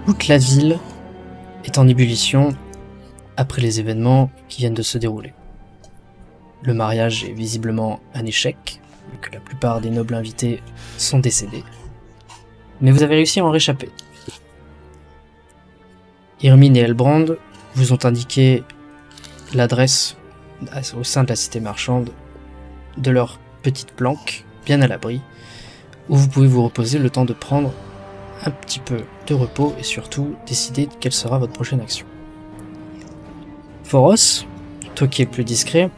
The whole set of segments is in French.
Toute la ville est en ébullition après les événements qui viennent de se dérouler. Le mariage est visiblement un échec, vu que la plupart des nobles invités sont décédés. Mais vous avez réussi à en réchapper. Irmine et Elbrand vous ont indiqué l'adresse au sein de la cité marchande de leur petite planque, bien à l'abri, où vous pouvez vous reposer le temps de prendre un petit peu de repos et surtout décider quelle sera votre prochaine action. Phoros, toi qui es plus discret,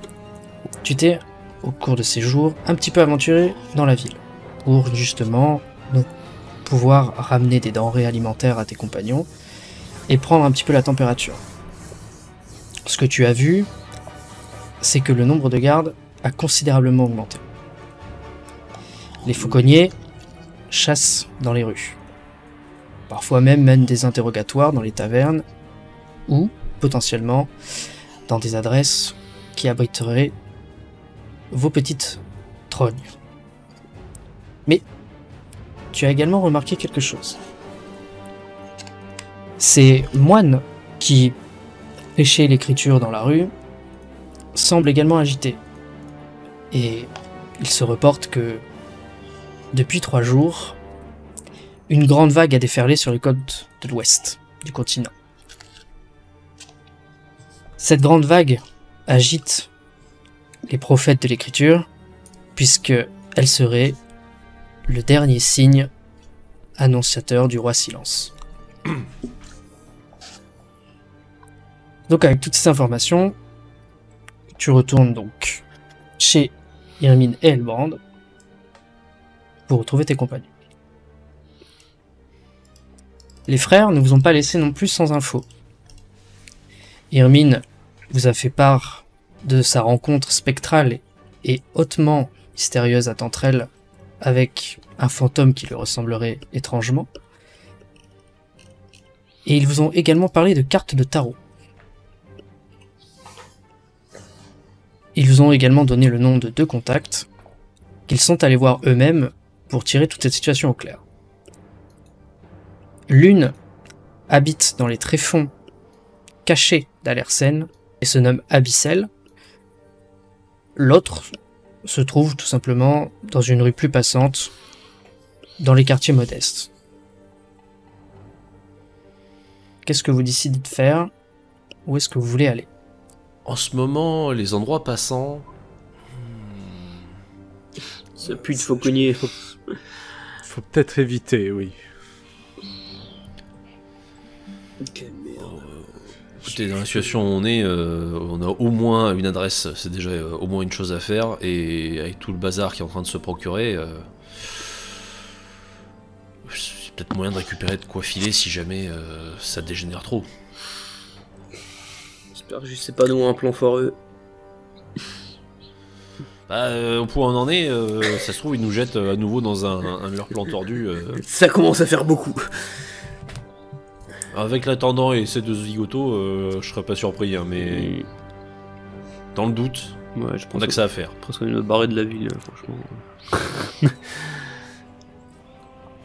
tu t'es, au cours de ces jours, un petit peu aventuré dans la ville, pour justement pouvoir ramener des denrées alimentaires à tes compagnons et prendre un petit peu la température. Ce que tu as vu, c'est que le nombre de gardes a considérablement augmenté. Les fauconniers chassent dans les rues. Parfois même mènent des interrogatoires dans les tavernes ou, potentiellement, dans des adresses qui abriteraient vos petites trognes. Mais tu as également remarqué quelque chose. Ces moines qui prêchaient l'écriture dans la rue semblent également agités. Et il se reporte que, depuis 3 jours, une grande vague a déferlé sur les côtes de l'ouest du continent. Cette grande vague agite les prophètes de l'écriture, puisque elle serait le dernier signe annonciateur du roi Silence. Donc avec toutes ces informations, tu retournes donc chez Irmine et Elbrand pour retrouver tes compagnons. Les frères ne vous ont pas laissé non plus sans info. Irmine vous a fait part de sa rencontre spectrale et hautement mystérieuse entre elles avec un fantôme qui lui ressemblerait étrangement. Et ils vous ont également parlé de cartes de tarot. Ils vous ont également donné le nom de 2 contacts qu'ils sont allés voir eux-mêmes pour tirer toute cette situation au clair. L'une habite dans les tréfonds cachés d'Alersen et se nomme Abyssel. L'autre se trouve tout simplement dans une rue plus passante, dans les quartiers modestes. Qu'est-ce que vous décidez de faire? Où est-ce que vous voulez aller? En ce moment, les endroits passants... Ça pue de fauconnier. Faut peut-être éviter, oui. Ok, merde. Écoutez, dans la situation où on a au moins une adresse, c'est déjà au moins une chose à faire, et avec tout le bazar qui est en train de se procurer, c'est peut-être moyen de récupérer de quoi filer si jamais ça dégénère trop. J'espère juste c'est pas nous un plan foireux. Au point où on en est, ça se trouve, ils nous jettent à nouveau dans un de leurs plans tordus. Ça commence à faire beaucoup. Avec l'attendant et ces 2 zigotos, je serais pas surpris, hein, mais dans le doute, Ouais, je on pense a que ça à faire. presque une barrée de la ville, franchement.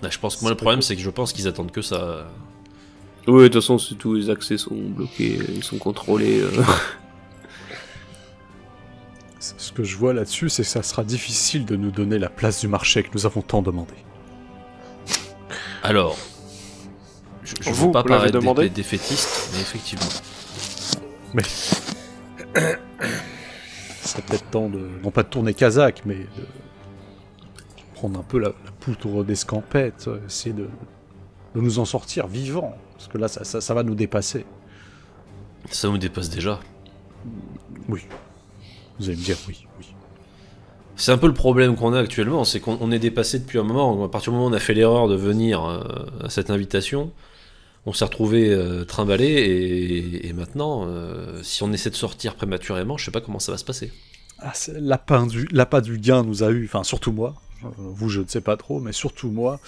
Là, je pense que moi, le problème, c'est que je pense qu'ils attendent que ça. Oui, de toute façon, tous les accès sont bloqués, ils sont contrôlés. Ce que je vois là-dessus, c'est que ça sera difficile de nous donner la place du marché que nous avons tant demandé. Alors, je Vous veux pas l'avez paraître demandé défaitiste, mais effectivement. Mais... c'est peut-être temps de... non pas de tourner Kazakh, mais de prendre un peu la poutre d'escampette, essayer de nous en sortir vivants. Parce que là, ça va nous dépasser. Ça nous dépasse déjà. Oui. Vous allez me dire oui. C'est un peu le problème qu'on a actuellement, c'est qu'on est dépassé depuis un moment. À partir du moment où on a fait l'erreur de venir à cette invitation, on s'est retrouvé trimballé, et maintenant, si on essaie de sortir prématurément, je sais pas comment ça va se passer. Ah, l'appât du gain nous a eu, enfin surtout moi, vous je ne sais pas trop, mais surtout moi.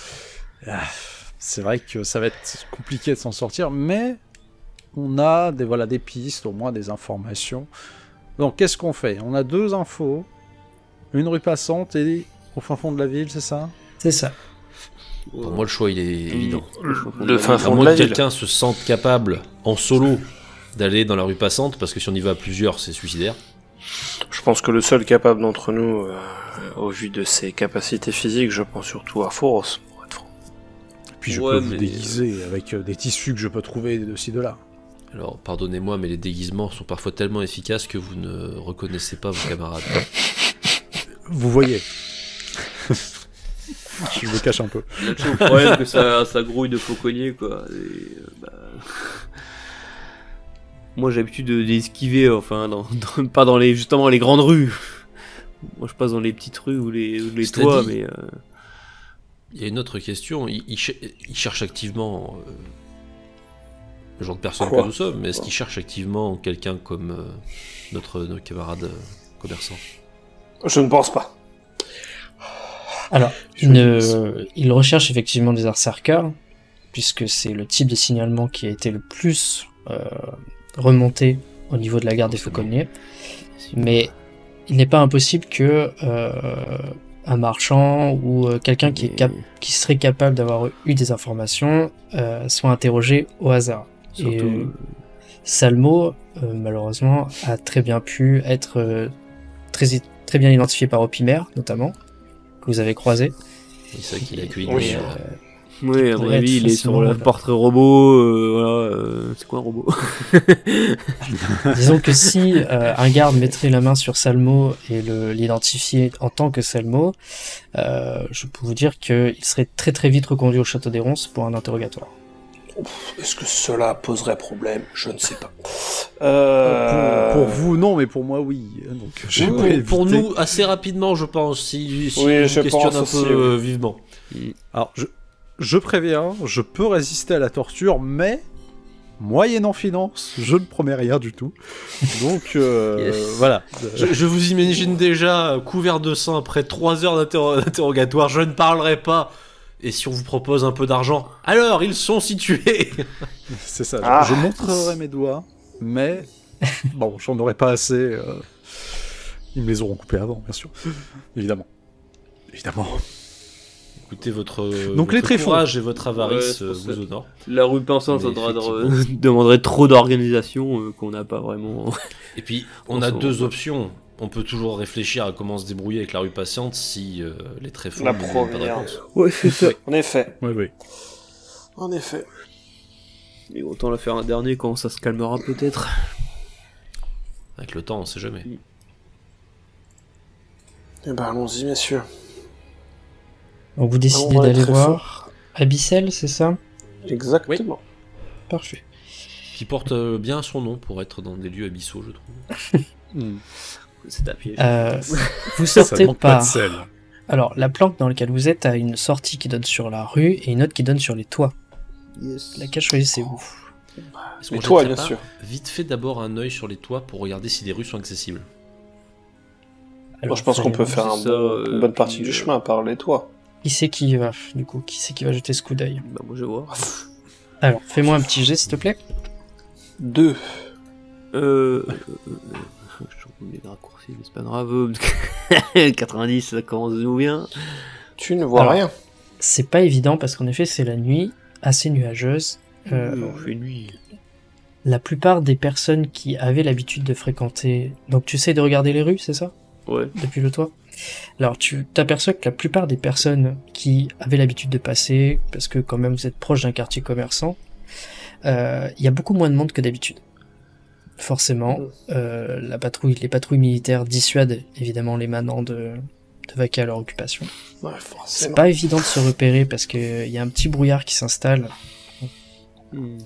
C'est vrai que ça va être compliqué de s'en sortir, mais on a des pistes, au moins des informations. Donc qu'est-ce qu'on fait? On a 2 infos, une rue passante et au fin fond de la ville, c'est ça? C'est ça. Pour moi, le choix, il est évident. Le fin À fond de moins la que ville. quelqu'un se sente capable, en solo, d'aller dans la rue passante, parce que si on y va à plusieurs, c'est suicidaire. Je pense que le seul capable d'entre nous, au vu de ses capacités physiques, je pense surtout à Foros, pour être franc. Puis je Ouais, peux vous mais- déguiser avec des tissus que je peux trouver de ci de là. Alors, pardonnez-moi, mais les déguisements sont parfois tellement efficaces que vous ne reconnaissez pas vos camarades. Vous voyez. Je me cache un peu. Il y a toujours le problème que ça grouille de fauconnier, quoi. Et, moi, j'ai l'habitude d'esquiver, enfin, pas dans les, justement, les grandes rues. Moi, je passe dans les petites rues ou les Cela toits, dit, mais... Il y a une autre question. Il cherche activement le genre de personne Quoi que nous sommes, mais est-ce qu'il cherche activement quelqu'un comme notre camarade commerçant? Je ne pense pas. Alors, Je il recherche effectivement des arcerkers, puisque c'est le type de signalement qui a été le plus remonté au niveau de la garde des fauconniers. Mais il n'est pas impossible que un marchand ou quelqu'un qui serait capable d'avoir eu des informations soit interrogé au hasard. Et Surtout... Salmo, malheureusement, a très bien pu être très bien identifié par Opimer, notamment, que vous avez croisé. C'est ça qu'il a accueilli. Oui. Oui, à mon pourrait avis, être il est sur facilement, le portrait robot, voilà, c'est quoi un robot? Disons que si un garde mettrait la main sur Salmo et l'identifier en tant que Salmo, je peux vous dire qu'il serait très très vite reconduit au château des Ronces pour un interrogatoire. Est-ce que cela poserait problème? Je ne sais pas. Pour vous, non, mais pour moi, oui. Donc, j'ai Oui, pas pour évité. nous, assez rapidement, je pense, si Oui, on je questionne pense un aussi, peu oui. vivement. Alors, je préviens, je peux résister à la torture, mais moyennant finance, je ne promets rien du tout. Donc, voilà. Je vous imagine déjà couvert de sang après 3 heures d'interrogatoire. Je ne parlerai pas. Et si on vous propose un peu d'argent, alors ils sont situés. C'est ça. Ah. Je montrerai mes doigts, mais bon, j'en aurai pas assez. Ils me les auront coupés avant, bien sûr. Évidemment. Évidemment. Écoutez, votre Donc, les tréfonds. courage et votre avarice Ouais, c'est pour vous ça. honorent. La rue pensante, Mais ça effectivement. demanderait trop d'organisation qu'on n'a pas vraiment. Et puis, on On a s'en deux va. options. On peut toujours réfléchir à comment se débrouiller avec la rue patiente si les tréfonds La ne donnent pas de première. réponse. Ouais, c'est ça. En effet. Oui, oui. En effet. Et autant la faire un dernier quand ça se calmera peut-être. Avec le temps, on sait jamais. Eh ben, allons-y, messieurs. Donc vous décidez On va d'aller être voir Abyssel, c'est ça? Exactement. Parfait. Qui porte bien son nom pour être dans des lieux abyssaux, je trouve. C'est un piège. Vous Ça sortez manque pas par... de sel. Alors, la planque dans laquelle vous êtes a une sortie qui donne sur la rue et une autre qui donne sur les toits. Laquelle choisissez-vous? Est-ce qu'on Les toits, jetterait bien pas sûr. Vite fait d'abord un œil sur les toits pour regarder si les rues sont accessibles. Moi, je pense qu'on peut faire c'est ça, une bonne partie puis, du chemin par les toits. Qui c'est qui va, du coup, qui c'est qui va jeter ce coup d'œil? Bah, moi je vais voir. Alors, fais-moi un petit jet, s'il te plaît. 2. Je trouve les raccourcis, mais c'est pas grave. 90, ça commence nous bien. Tu ne vois Alors, rien. C'est pas évident parce qu'en effet, c'est la nuit, assez nuageuse. On fait nuit. La plupart des personnes qui avaient l'habitude de fréquenter... Donc tu essayes de regarder les rues, c'est ça? Ouais. Depuis le toit. Alors tu t'aperçois que la plupart des personnes qui avaient l'habitude de passer, parce que quand même vous êtes proche d'un quartier commerçant, il y a beaucoup moins de monde que d'habitude. Forcément, les patrouilles militaires dissuadent évidemment les manants de vaquer à leur occupation. Ouais, C'est forcément. pas évident de se repérer parce qu'il y a un petit brouillard qui s'installe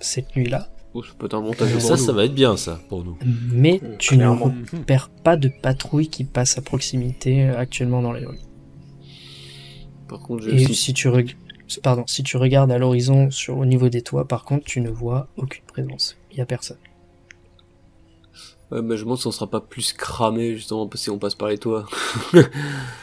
cette nuit-là, Oh, c'est peut-être un montage. Ça va être bien, ça, pour nous. mais tu ne Clairement. repères pas de patrouille qui passe à proximité actuellement dans les rues. Par contre, Et j'ai si tu regardes à l'horizon au niveau des toits, par contre, tu ne vois aucune présence. Il y a personne. ouais, mais je me demande si on sera pas plus cramé justement si on passe par les toits.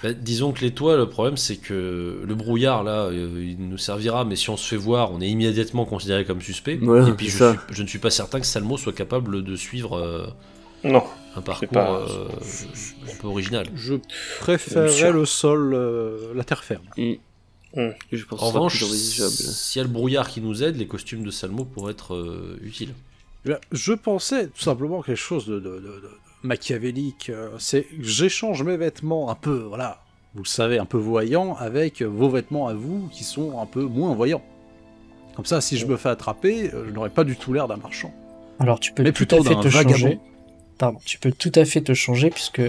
Bah, disons que les toits, le problème c'est que le brouillard là, il nous servira, mais si on se fait voir, on est immédiatement considéré comme suspect. Voilà, et puis c'est ça. je ne suis pas certain que Salmo soit capable de suivre Non. un parcours pas- un peu original. Je préférerais sûr. le sol, la terre ferme. Je pense En que ce sera revanche, plus envisageable. s'il y a le brouillard qui nous aide, les costumes de Salmo pourraient être utiles. Je pensais tout simplement quelque chose de machiavélique. C'est que j'échange mes vêtements un peu, voilà, vous le savez, un peu voyants, avec vos vêtements à vous qui sont un peu moins voyants. Comme ça, si je me fais attraper, je n'aurai pas du tout l'air d'un marchand. Alors tu peux Mais tout plutôt à fait d'un te vagabond. changer. Pardon, tu peux tout à fait te changer puisque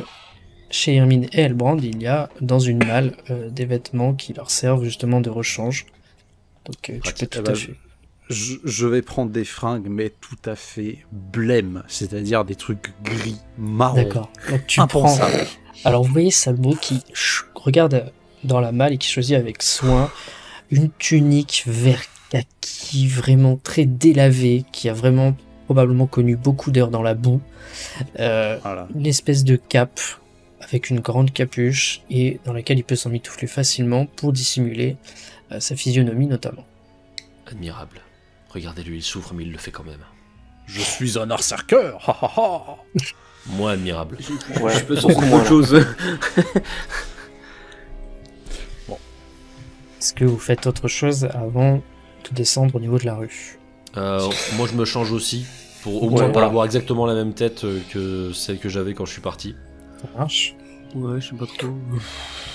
chez Hermine et Elbrand, il y a dans une malle des vêtements qui leur servent justement de rechange. Donc tu peux Pratique. tout Eh ben, à fait. Je vais prendre des fringues, mais tout à fait blêmes, c'est-à-dire des trucs gris, marron. D'accord. Donc tu prends. Impensable. Alors vous voyez Salmo qui regarde dans la malle et qui choisit avec soin une tunique vert kaki vraiment très délavée, qui a vraiment probablement connu beaucoup d'heures dans la boue. Voilà. Une espèce de cape avec une grande capuche et dans laquelle il peut s'emmitoufler facilement pour dissimuler sa physionomie notamment. Admirable. Regardez-lui, il souffre, mais il le fait quand même. Je suis un berserker, ha ha ha. Moi, admirable. Ouais, Je peux beaucoup sur moins, autre là. chose. Est-ce que vous faites autre chose avant de descendre au niveau de la rue? Moi, je me change aussi, pour au Ouais, moins pas voilà. avoir exactement la même tête que celle que j'avais quand je suis parti. Ça marche. Ouais, je sais pas trop.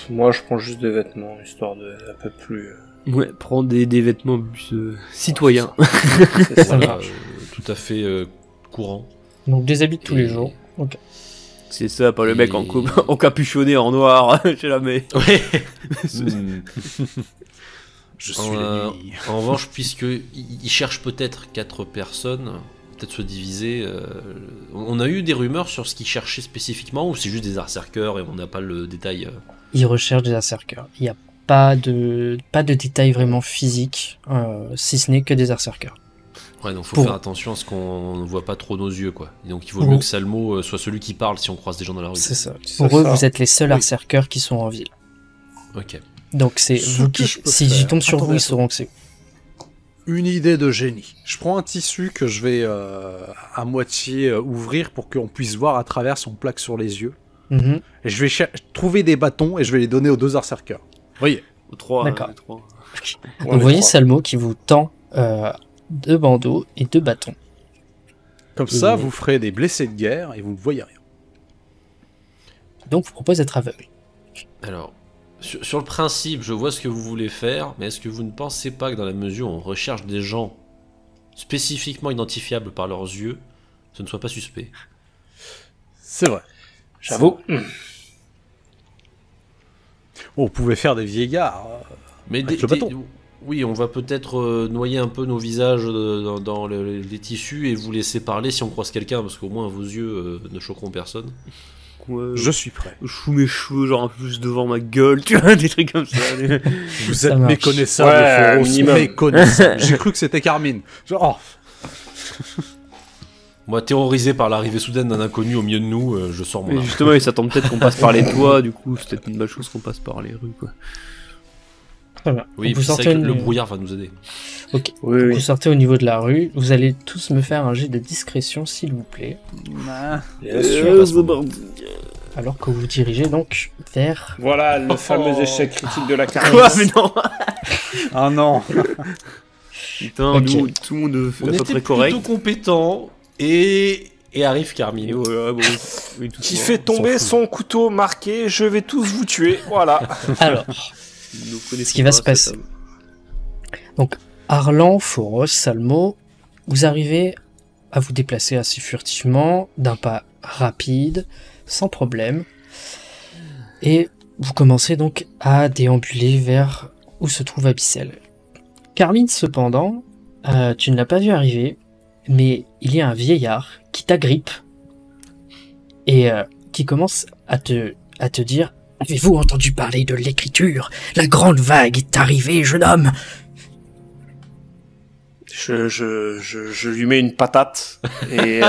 Moi, je prends juste des vêtements, histoire de un peu plus... Ouais, prendre des vêtements plus citoyens. C'est ça. Voilà, marche. tout à fait courant. Donc des habits de tous Et- les jours. Ok. C'est ça, pas le mec Et- encapuchonné en noir. J'ai la mais. Ouais. Je En, suis la nuit. en revanche, puisqu'il cherche peut-être 4 personnes, peut-être se diviser. On a eu des rumeurs sur ce qu'il cherchait spécifiquement, ou c'est juste des berserkers et on n'a pas le détail. Ils recherchent des berserkers. Il n'y a pas de détails vraiment physiques, si ce n'est que des berserkers. Ouais, donc faut Pour- faire attention à ce qu'on ne voit pas trop nos yeux, quoi. Et donc il vaut Pour- mieux que Salmo soit celui qui parle si on croise des gens dans la rue. C'est ça. C'est Pour eux, ça. vous êtes les seuls Oui. berserkers qui sont en ville. Ok. Donc c'est Ce vous que qui, je peux si j'y faire. tombe sur vous, Attendez, ils sauront que c'est. Une idée de génie. Je prends un tissu que je vais à moitié ouvrir pour qu'on puisse voir à travers son plaque sur les yeux. Mhm. Et je vais trouver des bâtons et je vais les donner aux 2 berserkers. Voyez. Aux 3. D'accord. Ouais, Donc vous les voyez trois. Salmo qui vous tend 2 bandeaux et 2 bâtons. Comme ça, Et- vous ferez des blessés de guerre et vous ne voyez rien. Donc vous propose d'être aveugle. Alors, sur le principe, je vois ce que vous voulez faire, mais est-ce que vous ne pensez pas que dans la mesure où on recherche des gens spécifiquement identifiables par leurs yeux, ce ne soit pas suspect? C'est vrai. J'avoue. Bon, vous pouvez faire des vieillards. Mais Avec le bâton. oui, on va peut-être noyer un peu nos visages dans les tissus et vous laisser parler si on croise quelqu'un, parce qu'au moins vos yeux ne choqueront personne. Ouais, Je suis prêt. je fous mes cheveux genre un peu plus devant ma gueule, tu vois, des trucs comme ça. Vous Ça êtes marche. méconnaissable, Ouais, Foros, minimum. méconnaissable. J'ai cru que c'était Carmine. Genre, oh. Moi, terrorisé par l'arrivée soudaine d'un inconnu au milieu de nous, je sors mon Mais arme. justement, il s'attend peut-être qu'on passe par les toits, du coup, c'est peut-être une bonne chose qu'on passe par les rues, quoi. Très bien. Oui, Donc, puis vous c'est sortez vrai que le une- brouillard va nous aider. Ok. Oui, Vous oui. sortez au niveau de la rue. Vous allez tous me faire un jet de discrétion, s'il vous plaît. Bien sûr. Alors que vous vous dirigez donc vers. Voilà le fameux échec critique de la Quoi? carrière. Mais non! Ah non. Putain, Ok. nous, tout le monde fait On à peu était près plutôt correct. compétents et arrive Et Carmine. voilà, bon, oui, tout Qui ça. fait tomber fout. son couteau marqué « Je vais tous vous tuer ». Voilà. Alors, Nous connaissons ce qui va pas se passer. cette Arlan, Foros, Salmo, vous arrivez à vous déplacer assez furtivement, d'un pas rapide, sans problème. Et vous commencez donc à déambuler vers où se trouve Abyssel. Carmine, cependant, tu ne l'as pas vu arriver, mais il y a un vieillard qui t'agrippe et qui commence à te dire « Avez-vous entendu parler de l'écriture? La grande vague est arrivée, jeune homme !» Je lui mets une patate et, et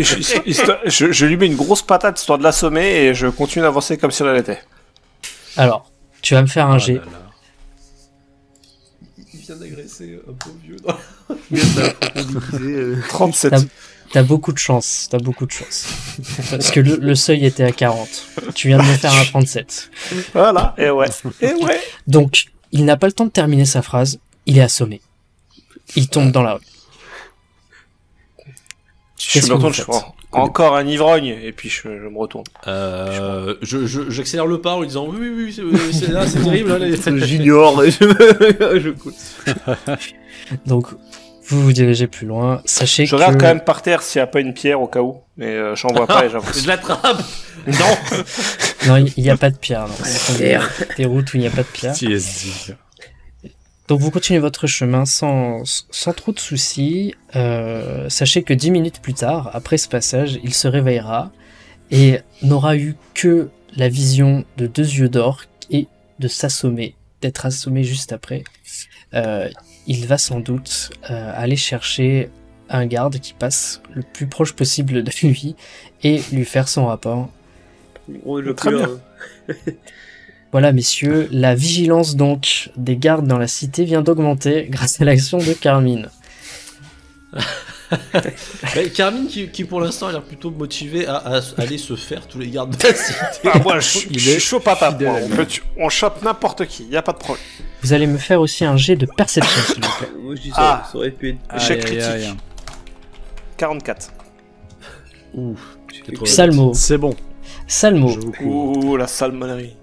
je lui mets une grosse patate histoire de l'assommer et je continue d'avancer comme si rien n'était. Alors, tu vas me faire un jet. Il vient d'agresser un pauvre vieux. Bien ça, faut qu'on dise, 37. T'as- T'as beaucoup de chance, Parce que le seuil était à 40. Tu viens de me faire un 37. Voilà, et ouais. Donc, il n'a pas le temps de terminer sa phrase, il est assommé. Il tombe dans la rue. Je me retourne, je prends encore un ivrogne, et puis je me retourne. J'accélère le pas en lui disant oui, c'est là, c'est terrible. Là, Junior, je coûte. Donc, vous vous dirigez plus loin. Sachez Je regarde quand même par terre s'il n'y a pas une pierre au cas où, mais j'en vois pas et j'avance. Je l'attrape. Non. Non, il n'y a pas de pierre. Non. Ce sont des routes où il n'y a pas de pierre. TSD. Donc vous continuez votre chemin sans trop de soucis. Sachez que 10 minutes plus tard, après ce passage, il se réveillera et n'aura eu que la vision de 2 yeux d'or et de s'assommer, d'être assommé juste après. Il va sans doute aller chercher un garde qui passe le plus proche possible de lui et lui faire son rapport. Très bien. Voilà, messieurs, la vigilance donc des gardes dans la cité vient d'augmenter grâce à l'action de Carmine. Carmine qui pour l'instant a l'air plutôt motivé à aller se faire tous les gardes de la cité. Ah, moi, je suis chaud patate. Moi. On chope n'importe qui, y a pas de problème. Vous allez me faire aussi un jet de perception, s'il vous plaît. Moi je dis ça, ça aurait pu être. Échec critique. 44. Ouf. Salmo. C'est bon. Salmo. Ouh, la salmonnerie.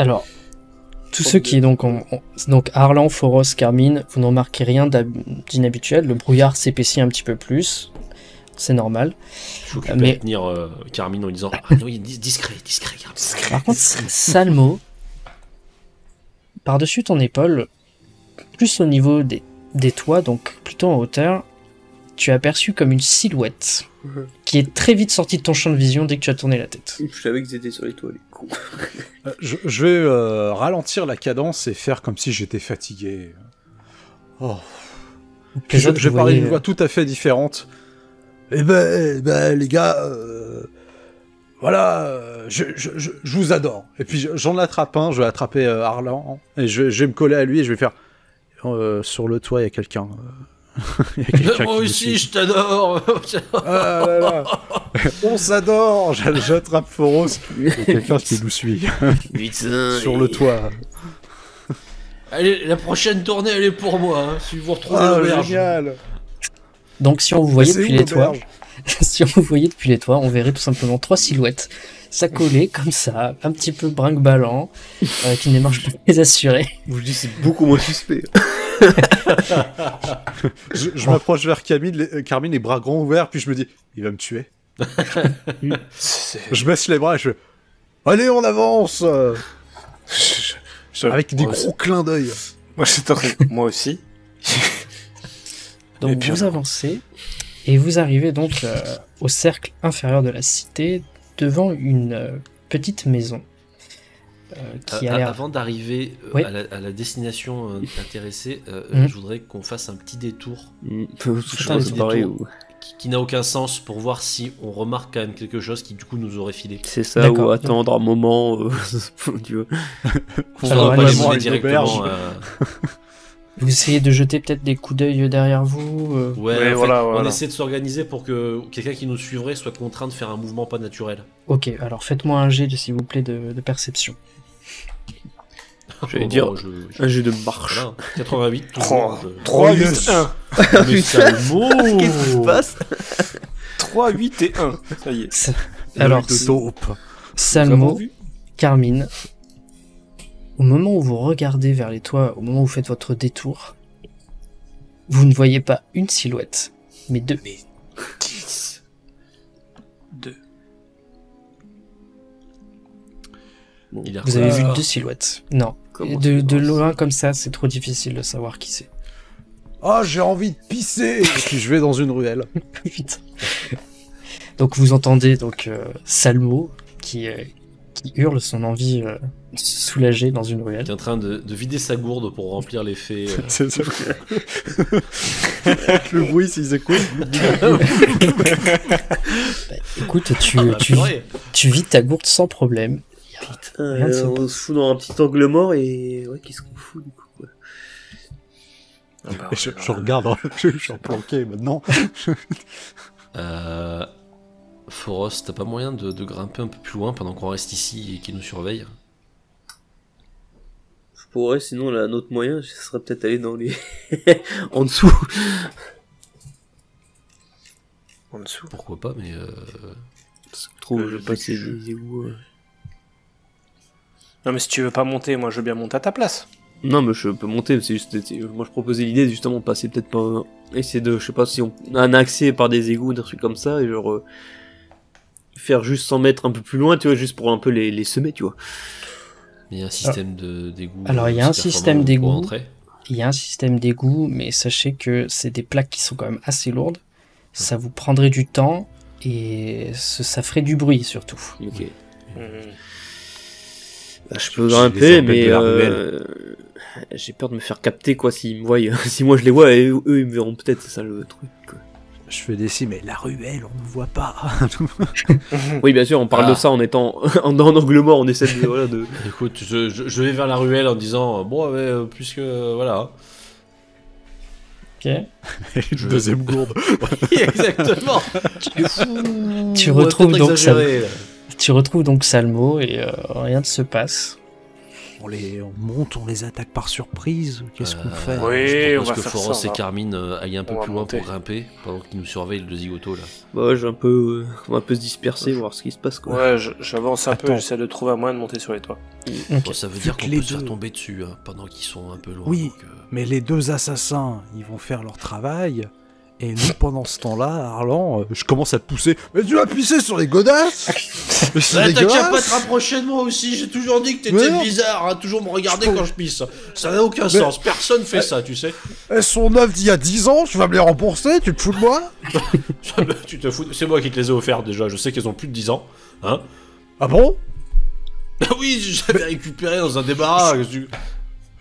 Alors, tous ceux qui donc donc Arlan, Foros, Carmine, vous ne remarquez rien d'inhabituel. Le brouillard s'épaissit un petit peu plus. C'est normal. Je suis occupé à tenir Carmine en lui disant ah non, il est discret, Carmine. Par contre, Salmo, par-dessus ton épaule, plus au niveau des toits, donc plutôt en hauteur, tu as aperçu comme une silhouette qui est très vite sortie de ton champ de vision dès que tu as tourné la tête. Je savais qu'ils étaient sur les toits, les cons. Je vais ralentir la cadence et faire comme si j'étais fatigué. Oh. Je vais parler d'une voix tout à fait différente. Eh ben les gars, voilà, je vous adore. Et puis j'en attrape un, je vais attraper Arlan, et je vais me coller à lui et je vais faire sur le toit, il y a quelqu'un. Moi aussi, je t'adore. Ah là là. On s'adore. J'attrape Foros. Il y a quelqu'un qui nous suit. Putain, sur le toit. Allez, la prochaine tournée, elle est pour moi. Hein, si vous retrouvez l'auberge. Génial. Donc si on vous voyait depuis les toits, on verrait tout simplement 3 silhouettes s'accoler comme ça, un petit peu brinque-ballant, qui ne marche pas les assurés. Je vous dis, c'est beaucoup moins suspect. Je m'approche vers Carmine, les bras grands ouverts, puis je me dis, il va me tuer. Je baisse les bras et je fais, allez, on avance. Avec des gros clins d'œil. Moi aussi. Donc vous avancez et vous arrivez donc au cercle inférieur de la cité, devant une petite maison qui a l'air... Avant d'arriver oui. à la destination intéressée, je voudrais qu'on fasse un petit détour. C'est pareil. Qui n'a aucun sens pour voir si on remarque quand même quelque chose qui du coup nous aurait filé. C'est ça, ou attendre un moment. Tu vois. On va pas les mener directement. Vous essayez de jeter peut-être des coups d'œil derrière vous Ouais, voilà. On essaie de s'organiser pour que quelqu'un qui nous suivrait soit contraint de faire un mouvement pas naturel. Ok, alors faites-moi un jet, s'il vous plaît, de perception. J'allais dire un jet de marche. Voilà, 88. 3, 8, 1. Mais Salmo. Qu'est-ce qui se passe? 3, 8 et 1. Ça y est. Alors, Salmo, Carmine, au moment où vous regardez vers les toits, au moment où vous faites votre détour, vous ne voyez pas une silhouette, mais 2. 10. 2. Bon, vous avez vu 2 silhouettes. Non. De loin comme ça, c'est trop difficile de savoir qui c'est. Oh, j'ai envie de pisser. Et puis je vais dans une ruelle. Putain. Donc vous entendez donc Salmo qui hurle son envie de se soulager dans une ruelle. Qui est en train de vider sa gourde pour remplir les faits. C'est ça. Avec le bruit, s'ils écoutent. Écoute, tu vides ta gourde sans problème. Putain, on se fout dans un petit angle mort et... Ouais, qu'est-ce qu'on fout du coup, quoi. Je regarde, je suis planqué maintenant. Foros, t'as pas moyen de grimper un peu plus loin pendant qu'on reste ici et qu'ils nous surveillent? Je pourrais, sinon, là, un autre moyen, ce serait peut-être aller dans les... en dessous. En dessous. Pourquoi pas, mais... Parce que je trouve, je Le vais passer but du des égouts... Non, mais si tu veux pas monter, moi je veux bien monter à ta place. Non, mais je peux monter, c'est juste... Moi, je proposais l'idée, justement, de passer peut-être pas... Essayer de, je sais pas, si on a un accès par des égouts, des trucs comme ça, et genre... faire juste 100 mètres un peu plus loin, tu vois, juste pour un peu les semer, tu vois. il y a un système d'égout. Alors, il y a un super système performant pour d'égout. entrer. Il y a un système d'égout, mais sachez que c'est des plaques qui sont quand même assez lourdes. Ça vous prendrait du temps et ça ferait du bruit surtout. Ok. Mhm. Bah, je peux J'ai grimper, les mais de la ruelle. j'ai peur de me faire capter, quoi, s'ils me voient. Si moi je les vois, et eux ils me verront peut-être, c'est ça le truc, quoi. Je fais des signes, mais la ruelle, on ne voit pas. Oui, bien sûr, on parle Ah. de ça en étant en angle mort, on essaie de... Voilà, de... Écoute, je vais vers la ruelle en disant bon, ouais, puisque voilà. Ok. Une deuxième gourde. Exactement. Tu On va retrouves peut-être donc exagérer, là. Tu retrouves donc Salmo et rien ne se passe. On monte, on les attaque par surprise. Qu'est-ce qu'on fait? Oui, je on propose va que faire Foros ça, et on va- Carmine aillent un peu on va plus loin monter. pour grimper pendant qu'ils nous surveillent le zigoto là. Bah ouais, j'ai un peu... on va un peu se disperser, voir ce qui se passe, quoi. Ouais, j'avance un peu, Attends. j'essaie de trouver un moyen de monter sur les toits. Ok. Bon, ça veut Vu dire que qu'on les peut se faire deux- tomber dessus hein, pendant qu'ils sont un peu loin. Oui. donc, Mais les deux assassins, ils vont faire leur travail. Et nous, pendant ce temps-là, Arlan, je commence à te pousser. Mais tu vas pisser sur les godasses. Mais c'est t'as qu'à pas dégueulasse. te rapprocher de moi aussi, j'ai toujours dit que Mais t'étais non. bizarre, hein, toujours me regarder quand je pisse. Ça n'a aucun sens, personne fait ça, tu sais. Elles sont neuves d'il y a 10 ans, tu vas me les rembourser, tu te fous de moi? Tu te fous, c'est moi qui te les ai offertes déjà, je sais qu'elles ont plus de 10 ans. Hein? Ah bon? Ah oui, j'avais récupéré dans un débarras.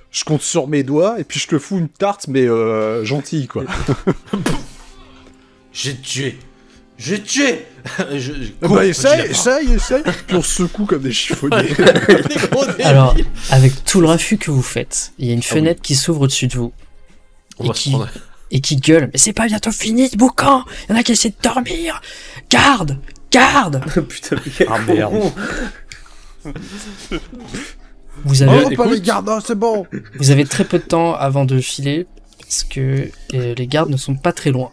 Je compte sur mes doigts, et puis je te fous une tarte, mais gentille, quoi. J'ai tué. J'ai tué. Bah essaye. Puis on se secoue comme des chiffonniers. Alors, avec tout le raffut que vous faites, il y a une fenêtre qui s'ouvre au-dessus de vous On va se prendre. et qui gueule. Mais c'est pas bientôt fini ce boucan. Il y en a qui essaient de dormir. Garde, garde. Putain, Ah merde. Vous Oh, avez, pas les gardes, non, c'est bon. vous avez très peu de temps avant de filer parce que les gardes ne sont pas très loin.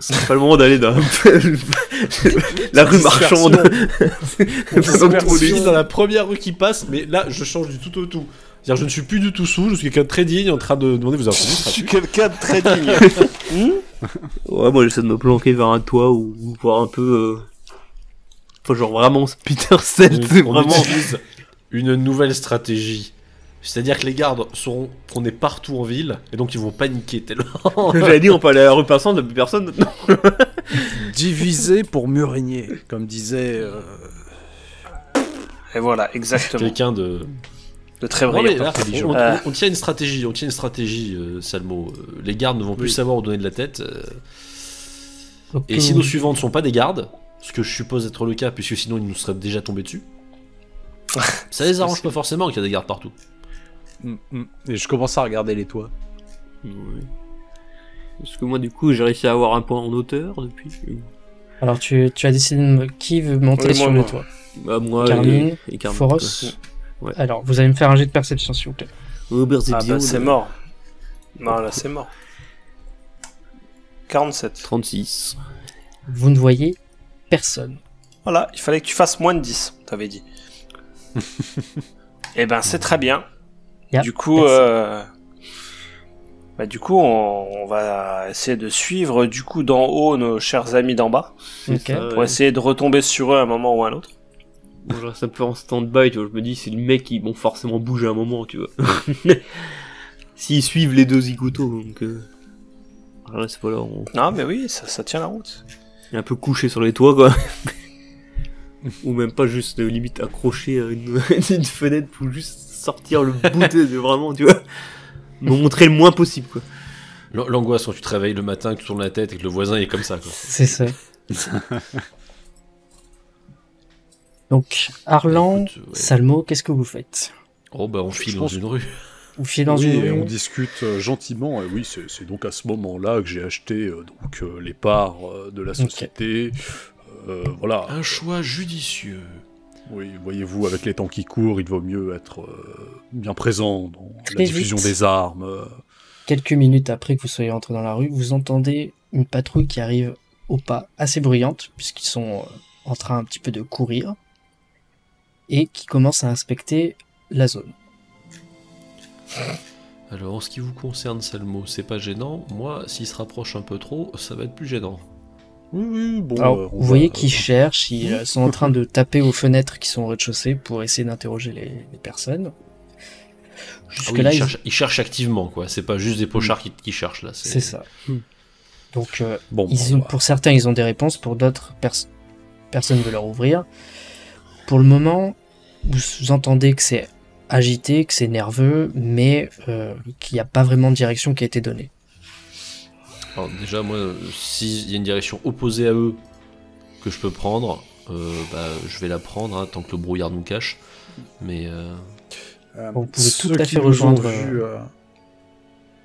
c'est pas le moment d'aller dans la rue marchande. On est dans la première rue qui passe, mais là je change du tout au tout. C'est-à-dire je ne suis plus du tout sous, je suis quelqu'un de très digne en train de demander vos Je informations. suis quelqu'un de très digne. Ouais, moi j'essaie de me planquer vers un toit ou voir un peu... Enfin, genre vraiment Peter Cell, c'est On vraiment... utilise une nouvelle stratégie. C'est-à-dire que les gardes sauront qu'on est partout en ville, et donc ils vont paniquer tellement. J'avais dit on peut aller à la rue passante, depuis personne maintenant. Diviser pour mieux régner, comme disait. Et voilà, exactement. Quelqu'un de... De très Non, mais brillant. là, intelligent. on tient une stratégie, Salmo. Les gardes ne vont plus Oui. savoir où donner de la tête. Donc, Et si nos suivants ne sont pas des gardes, ce que je suppose être le cas, puisque sinon ils nous seraient déjà tombés dessus, ça les arrange pas forcément qu'il y a des gardes partout. Et je commence à regarder les toits. Ouais. Parce que moi du coup j'ai réussi à avoir un point en hauteur depuis. Alors tu as décidé qui veut monter Oui, sur moi. le toit. Bah moi Carmine, et Carmine. Foros. Ouais. Alors vous allez me faire un jet de perception s'il vous plaît. Robert Ah Zebio, bah c'est mort. Non, là c'est mort. 47. 36. Vous ne voyez personne. Voilà, il fallait que tu fasses moins de 10, t'avais dit. Eh ben c'est très bien. Y a Du coup, personne. on va essayer de suivre du coup d'en haut nos chers amis d'en bas Ok. pour essayer de retomber sur eux à un moment ou à un autre. Bon, je reste un peu en stand-by, tu vois, je me dis c'est le mec qui vont forcément bouger à un moment, tu vois. S'ils suivent les deux zigotos, donc voilà, c'est pas là, on Non mais oui, ça tient la route. est un peu couché sur les toits quoi. Ou même pas juste limite accroché à une fenêtre pour juste sortir le bout de vraiment, tu vois. Me montrer le moins possible quoi. L'angoisse quand tu te réveilles le matin, que tu tournes la tête et que le voisin est comme ça, quoi. C'est ça. Donc Arlan, Écoute, ouais. Salmo, qu'est-ce que vous faites? Oh bah on file Je dans pense- une rue. vous filez dans une Oui, et rue. on discute gentiment. Et oui, c'est donc à ce moment-là que j'ai acheté les parts de la société. Voilà. Un choix judicieux. Oui, voyez-vous, avec les temps qui courent, il vaut mieux être bien présent dans Très la diffusion vite. des armes. Quelques minutes après que vous soyez entré dans la rue, vous entendez une patrouille qui arrive au pas, assez bruyante, puisqu'ils sont en train un petit peu de courir, et qui commence à inspecter la zone. Alors, en ce qui vous concerne, Salmo, c'est pas gênant. Moi, s'il se rapproche un peu trop, ça va être plus gênant. Oui, bon. Alors, on vous voyez va- qu'ils cherchent, ils sont en train de taper aux fenêtres qui sont au rez-de-chaussée pour essayer d'interroger les personnes. Ah oui, Jusque-là, il cherche activement, quoi. C'est pas juste des pochards qui cherchent, là. c'est ça. Donc, Bon, ils bon, ont, bah, pour certains, ils ont des réponses, pour d'autres, personne ne veut leur ouvrir. Pour le moment, vous entendez que c'est agité, que c'est nerveux, mais qu'il n'y a pas vraiment de direction qui a été donnée. Alors, déjà, moi, s'il y a une direction opposée à eux que je peux prendre, je vais la prendre, hein, tant que le brouillard nous cache. Mais... Vous pouvez ceux tout à qui fait nous ont rejoindre, vus,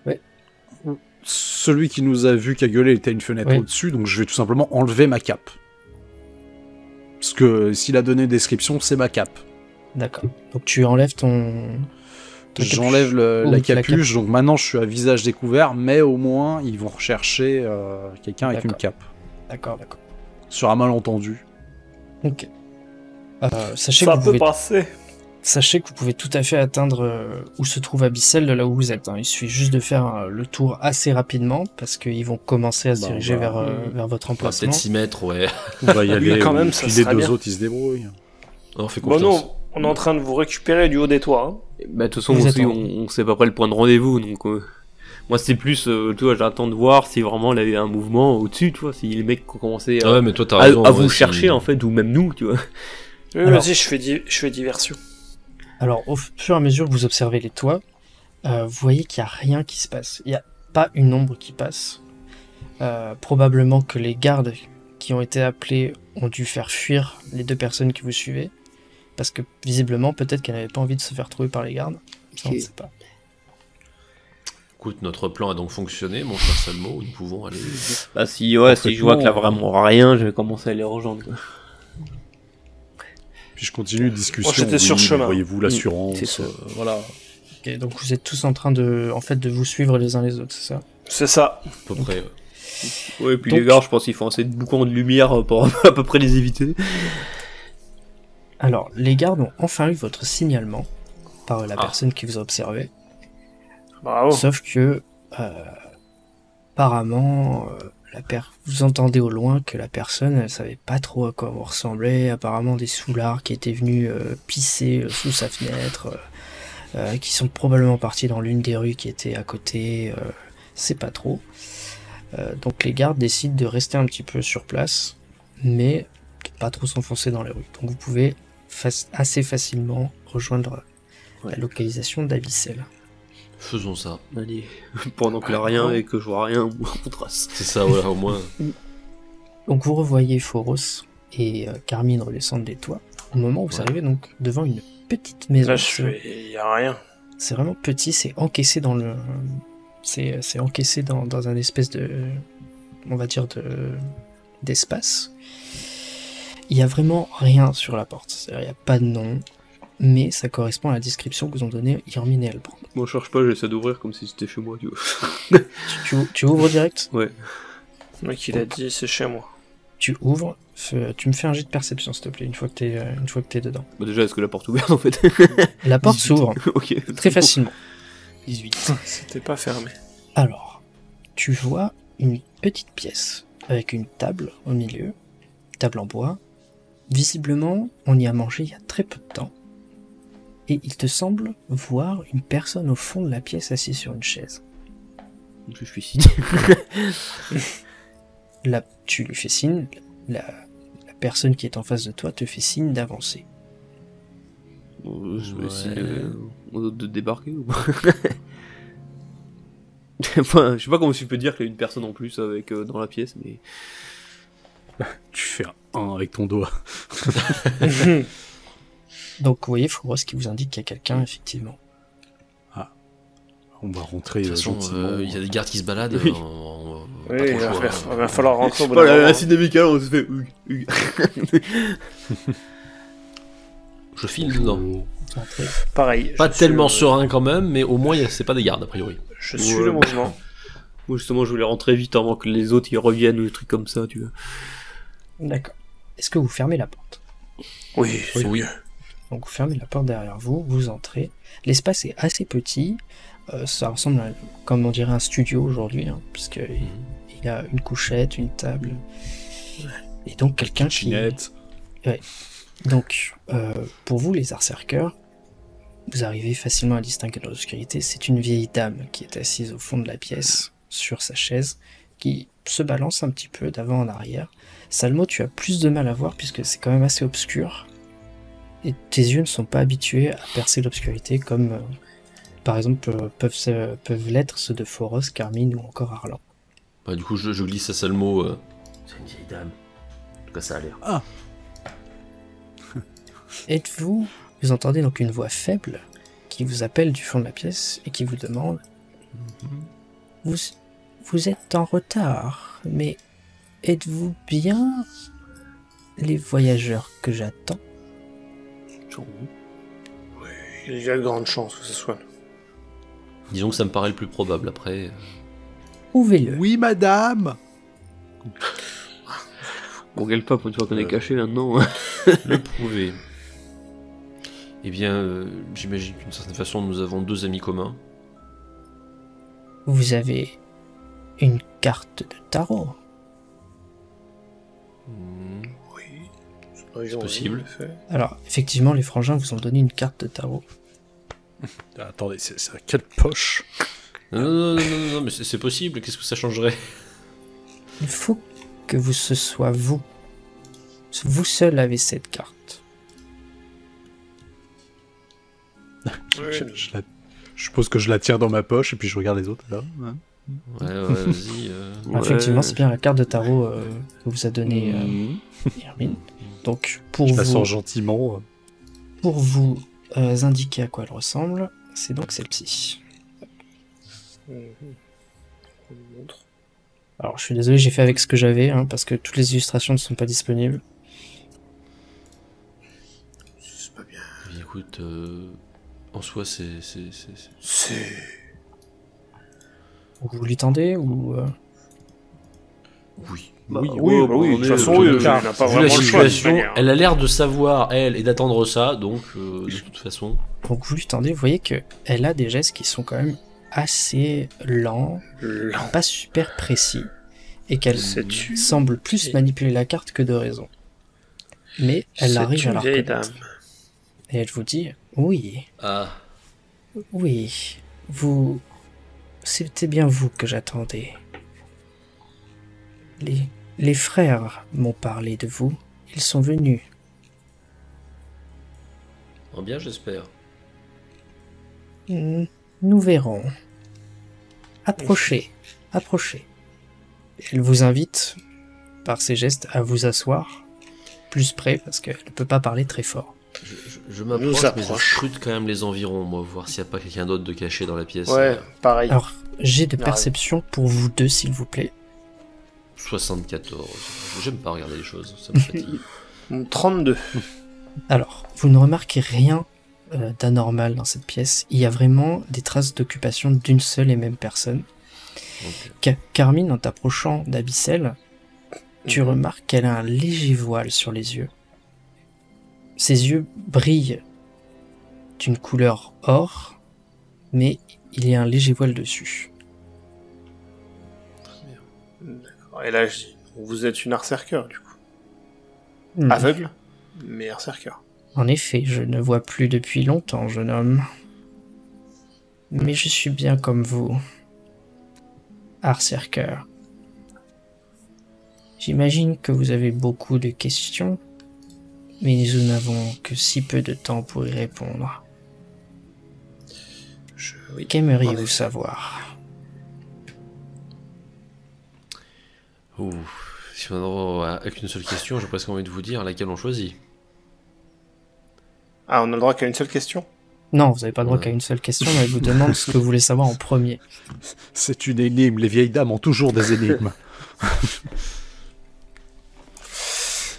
Ouais. Celui qui nous a vu qui a gueulé était à une fenêtre Ouais. au-dessus, donc je vais tout simplement enlever ma cape. Parce que s'il a donné une description, c'est ma cape. D'accord. Donc tu enlèves ton... ta capuche. J'enlève Oh, la la capuche, donc maintenant je suis à visage découvert, mais au moins ils vont rechercher quelqu'un avec une D'accord. cape. D'accord, d'accord. Sur un malentendu. Ok. Sachez, Ça que vous peut pouvez, passer. sachez que vous pouvez tout à fait atteindre où se trouve Abyssal de là où vous êtes. Hein. Il suffit juste de faire le tour assez rapidement parce qu'ils vont commencer à se Bah, diriger on va- vers votre on va emplacement. peut-être 6 mètres, ouais. On va y aller, quand même, et ça puis les serait deux bien. autres ils se débrouillent. On fait Bon, confiance. non, on est en train de vous récupérer du haut des toits. Hein. Bah, de toute façon, Vous aussi, êtes en- on sait pas près le point de rendez-vous, donc moi c'est plus, tu vois, j'attends de voir si vraiment il y avait un mouvement au-dessus, tu vois, si les mecs ont commencé Ah ouais, mais toi, t'as à raison. à ouais, vous si- chercher en fait, ou même nous, tu vois. Oui, Alors- vas-y, je fais diversion. Alors, au fur et à mesure que vous observez les toits, vous voyez qu'il n'y a rien qui se passe. Il n'y a pas une ombre qui passe. Probablement que les gardes qui ont été appelés ont dû faire fuir les deux personnes qui vous suivaient. Parce que, visiblement, peut-être qu'elles n'avaient pas envie de se faire trouver par les gardes. Ça, on ne Ok. sait pas. Écoute, notre plan a donc fonctionné, mon cher Salmo. Nous pouvons aller. Bah si je vois qu'il y a vraiment rien, je vais commencer à les rejoindre. Quoi. Puis je continue de discussion. Moi, j'étais sur oui, chemin. Voyez-vous l'assurance, c'est ça. voilà. Ok, donc vous êtes tous en train de vous suivre les uns les autres, c'est ça? C'est ça. À peu près. Ouais, et puis Donc- les gars, je pense qu'il faut assez de boucans de lumière pour à peu près les éviter. Alors, les gardes ont enfin eu votre signalement par la Ah. personne qui vous a observé. Bravo. Sauf que, apparemment, vous entendez au loin que la personne, elle savait pas trop à quoi vous ressemblait. Apparemment, des soulards qui étaient venus pisser sous sa fenêtre, qui sont probablement partis dans l'une des rues qui était à côté. C'est pas trop. Donc les gardes décident de rester un petit peu sur place, mais de pas trop s'enfoncer dans les rues. Donc vous pouvez assez facilement rejoindre la localisation d'Abyssal. Faisons ça. Allez, pendant que là rien et que je vois rien, on trace. C'est ça, voilà, au moins. Donc vous revoyez Phoros et Carmine redescendre des toits. Au moment où vous Ouais. arrivez donc devant une petite maison. Là, il y a rien. C'est vraiment petit, c'est encaissé dans le... C'est encaissé dans un espèce de... On va dire d'espace. Il y a vraiment rien sur la porte. C'est-à-dire, il n'y a pas de nom, mais ça correspond à la description que vous ont donnée Irmine et Albrand. Moi je cherche pas, j'essaie d'ouvrir comme si c'était chez moi, tu vois. Tu ouvres direct? Ouais. Le mec, il a dit, c'est chez moi. Tu ouvres, tu me fais un jet de perception s'il te plaît, une fois que t'es dedans. Bah déjà, est-ce que la porte est ouverte en fait? La porte 18. s'ouvre Ok. très facilement. 18. C'était pas fermé. Alors, tu vois une petite pièce avec une table au milieu, table en bois. Visiblement, on y a mangé il y a très peu de temps. Et il te semble voir une personne au fond de la pièce assise sur une chaise. Je suis ici. Là, tu lui fais signe, la personne qui est en face de toi te fait signe d'avancer. Je vais Ouais. essayer aux autres de débarquer ou pas? Enfin, je sais pas comment tu peux dire qu'il y a une personne en plus avec dans la pièce, mais Tu fais un 1 avec ton doigt. Donc vous voyez Fouros qui vous indique qu'il y a quelqu'un, effectivement. On va rentrer De toute façon, gentiment. il y a des gardes qui se baladent. Oui. Oui, pas trop il le choix, hein. va falloir rentrer au bout Pas d'un moment. l'acide amical, on se fait. Je file dedans. Vous entrez. Pareil. Pas je suis tellement le- serein quand même, mais au moins c'est pas des gardes a priori. Je suis Ouais. le mouvement. Moi, justement, je voulais rentrer vite avant que les autres y reviennent ou des trucs comme ça, tu vois. D'accord. Est-ce que vous fermez la porte? Oui, c'est Oui. mieux. Donc vous fermez la porte derrière vous, vous entrez. L'espace est assez petit. Ça ressemble à, comme on dirait, un studio aujourd'hui, hein, puisque il y a une couchette, une table. Et donc quelqu'un qui... Chinette. Donc, pour vous, les berserkers, vous arrivez facilement à distinguer dans l'obscurité. C'est une vieille dame qui est assise au fond de la pièce, sur sa chaise, qui se balance un petit peu d'avant en arrière. Salmo, tu as plus de mal à voir puisque c'est quand même assez obscur. Et tes yeux ne sont pas habitués à percer l'obscurité comme, par exemple, peuvent l'être ceux de Foros, Carmine ou encore Arlan. Bah, du coup, je glisse à Salmo. C'est une vieille dame. En tout cas, ça a l'air. Êtes-vous... Vous entendez donc une voix faible qui vous appelle du fond de la pièce et qui vous demande vous êtes en retard, mais êtes-vous bien les voyageurs que j'attends? Il y a de grandes chances que ce soit. Disons que ça me paraît le plus probable. Après, Ouvrez-le. Oui, madame. On gueule pas pour une fois qu'on est caché maintenant. le prouver. Eh bien, j'imagine qu'une certaine façon, nous avons deux amis communs. Vous avez une carte de tarot. C'est possible. Alors, effectivement, les frangins vous ont donné une carte de tarot. Attendez, c'est à quelle poche? Non, mais c'est possible. Qu'est-ce que ça changerait? Il faut que ce soit vous. Vous seul avez cette carte. Je suppose que je la tiens dans ma poche et puis je regarde les autres là. Hein. Ouais, vas-y. Ouais. Effectivement, c'est bien la carte de tarot que vous a donnée Hermine. Donc, pour Je la vous, sors gentiment. pour vous indiquer à quoi elle ressemble, c'est donc celle-ci. Alors, je suis désolé, j'ai fait avec ce que j'avais, hein, parce que toutes les illustrations ne sont pas disponibles. C'est pas bien. Eh bien, écoute, en soi, c'est. C'est... Vous lui tendez ou Oui. Oui, De toute façon, oui, il car- n'a pas Vu la vraiment le choix. de toute situation, manière. elle a l'air de savoir, elle, et d'attendre ça, donc de toute façon. Donc vous lui tendez, vous voyez que elle a des gestes qui sont quand même assez lents, Lent. pas super précis, et qu'elle C'est semble plus manipuler la carte que de raison. Mais elle arrive à la vieille reconnaître. dame. Et elle vous dit, oui, Ah, oui, vous... C'était bien vous que j'attendais. Les frères m'ont parlé de vous. Ils sont venus. en bien, j'espère. Nous verrons. Approchez, approchez. Elle vous invite, par ses gestes, à vous asseoir plus près, parce qu'elle ne peut pas parler très fort. Je Nous m'approche, mais je approche. scrute quand même les environs, moi, voir s'il n'y a pas quelqu'un d'autre de caché dans la pièce. Ouais, pareil. Alors, j'ai de Ah, perception pour vous deux, s'il vous plaît. 74. J'aime pas regarder les choses, ça me fatigue. 32. Alors, vous ne remarquez rien d'anormal dans cette pièce. Il y a vraiment des traces d'occupation d'une seule et même personne. Ok. Carmine, en t'approchant d'Abyssel, tu Mhm. remarques qu'elle a un léger voile sur les yeux. Ses yeux brillent d'une couleur or, mais il y a un léger voile dessus. D'accord. Et là, je dis, vous êtes une berserker, du coup. Hmm. Aveugle, mais berserker. En effet, je ne vois plus depuis longtemps, jeune homme. Mais je suis bien comme vous. Berserker. J'imagine que vous avez beaucoup de questions, mais nous n'avons que si peu de temps pour y répondre. Oui. En Qu'aimeriez-vous effet. savoir? Ouh. Si on en a avec une seule question, j'ai presque envie de vous dire laquelle on choisit. Ah, on a le droit qu'à une seule question. Non, vous n'avez pas le droit Ouais. qu'à une seule question, mais elle vous demande ce que vous voulez savoir en premier. C'est une énigme, les vieilles dames ont toujours des énigmes.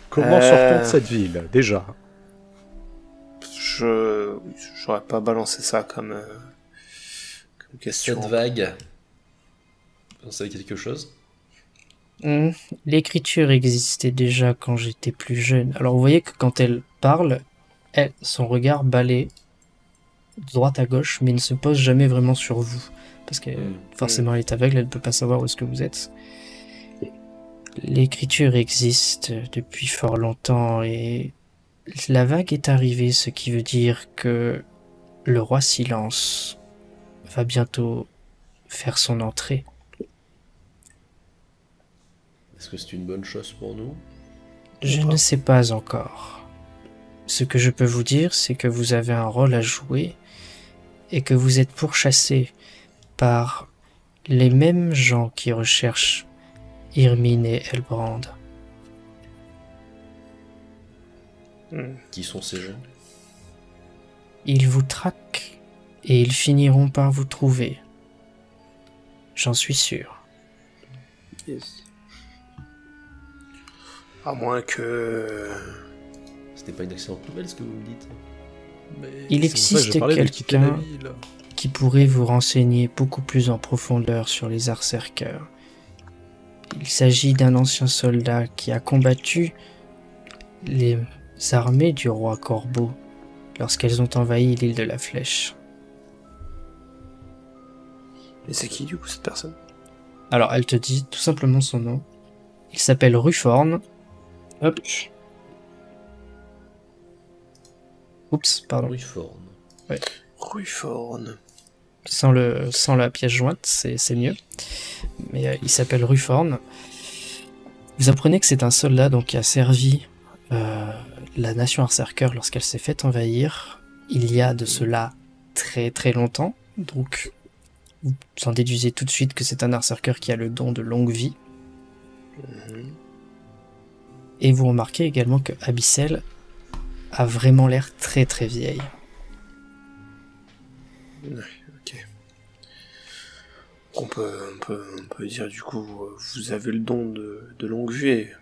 Comment sortons de cette ville, déjà? J'aurais pas balancé ça comme question. Cette vague. Vous savez quelque chose? L'écriture existait déjà quand j'étais plus jeune. Alors vous voyez que quand elle parle, son regard balaie de droite à gauche, mais ne se pose jamais vraiment sur vous. Parce que forcément elle est aveugle, elle ne peut pas savoir où est-ce que vous êtes. L'écriture existe depuis fort longtemps et la vague est arrivée, ce qui veut dire que le roi Silence va bientôt faire son entrée. Est-ce que c'est une bonne chose pour nous? Je ne sais pas encore. Ce que je peux vous dire, c'est que vous avez un rôle à jouer et que vous êtes pourchassé par les mêmes gens qui recherchent Irmine et Elbrand. Qui sont ces gens? Ils vous traquent et ils finiront par vous trouver. J'en suis sûr. Yes. À moins que... C'était pas une excellente nouvelle ce que vous me dites. Il existe quelqu'un qui pourrait vous renseigner beaucoup plus en profondeur sur les Arcerkers. Il s'agit d'un ancien soldat qui a combattu les armées du roi Corbeau lorsqu'elles ont envahi l'île de la Flèche. Et c'est qui du coup cette personne? Alors elle te dit tout simplement son nom. Il s'appelle Ruforn. Hop. Oups, pardon. Ruforn. Ruforn. Sans la pièce jointe, c'est mieux. Mais il s'appelle Ruforn. Vous apprenez que c'est un soldat donc, qui a servi la nation Arcerker lorsqu'elle s'est faite envahir. Il y a de cela très très longtemps. Donc vous en déduisez tout de suite que c'est un Arcerker qui a le don de longue vie. Et vous remarquez également que Abyssel a vraiment l'air très très vieille. Ok. On peut dire du coup, vous avez le don de longue vie, et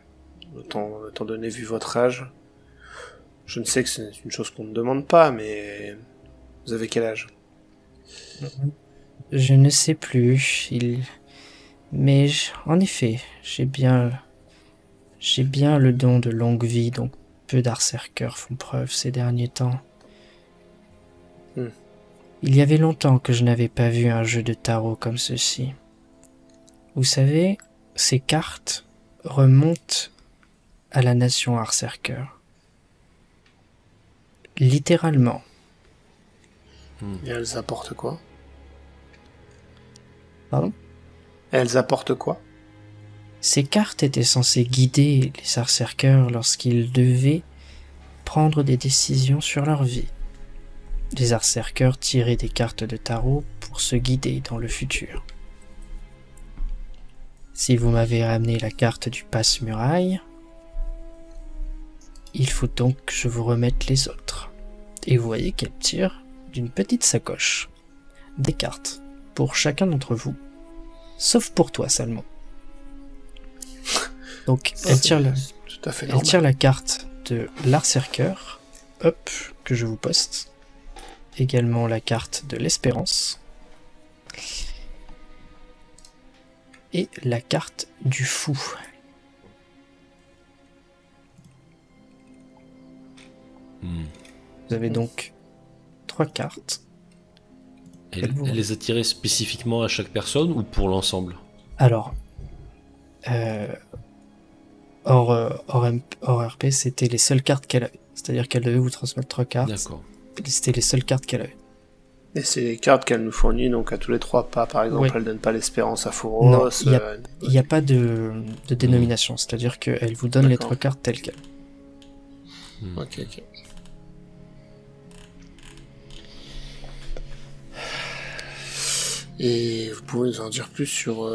étant donné vu votre âge. Je ne sais que c'est une chose qu'on ne demande pas, mais vous avez quel âge? Je ne sais plus. Mais en effet, j'ai bien le don de longue vie, donc peu d'Arcerkers font preuve ces derniers temps. Il y avait longtemps que je n'avais pas vu un jeu de tarot comme ceci. Vous savez, ces cartes remontent à la nation Arcerker. Littéralement. Et elles apportent quoi? Pardon? Elles apportent quoi? Ces cartes étaient censées guider les Arcerkers lorsqu'ils devaient prendre des décisions sur leur vie. Les Arcerkers tiraient des cartes de tarot pour se guider dans le futur. Si vous m'avez ramené la carte du passe-muraille, il faut donc que je vous remette les autres. Et vous voyez qu'elle tire d'une petite sacoche des cartes pour chacun d'entre vous, sauf pour toi, Salmon. Donc, elle tire Tout à fait Elle normal. tire la carte de l'Arcerker, hop, que je vous poste. Également la carte de l'Espérance. Et la carte du Fou. Vous avez donc 3 cartes. Elle les a tirées spécifiquement à chaque personne ou pour l'ensemble? Alors, hors RP, c'était les seules cartes qu'elle avait. C'est-à-dire qu'elle devait vous transmettre 3 cartes. D'accord. C'était les seules cartes qu'elle avait. Et c'est les cartes qu'elle nous fournit donc à tous les trois, pas par exemple, Oui. elle donne pas l'espérance à Fouros. Non, il n'y a pas de dénomination. C'est-à-dire qu'elle vous donne les D'accord. 3 cartes telles quelles. Ok, ok. Et vous pouvez nous en dire plus sur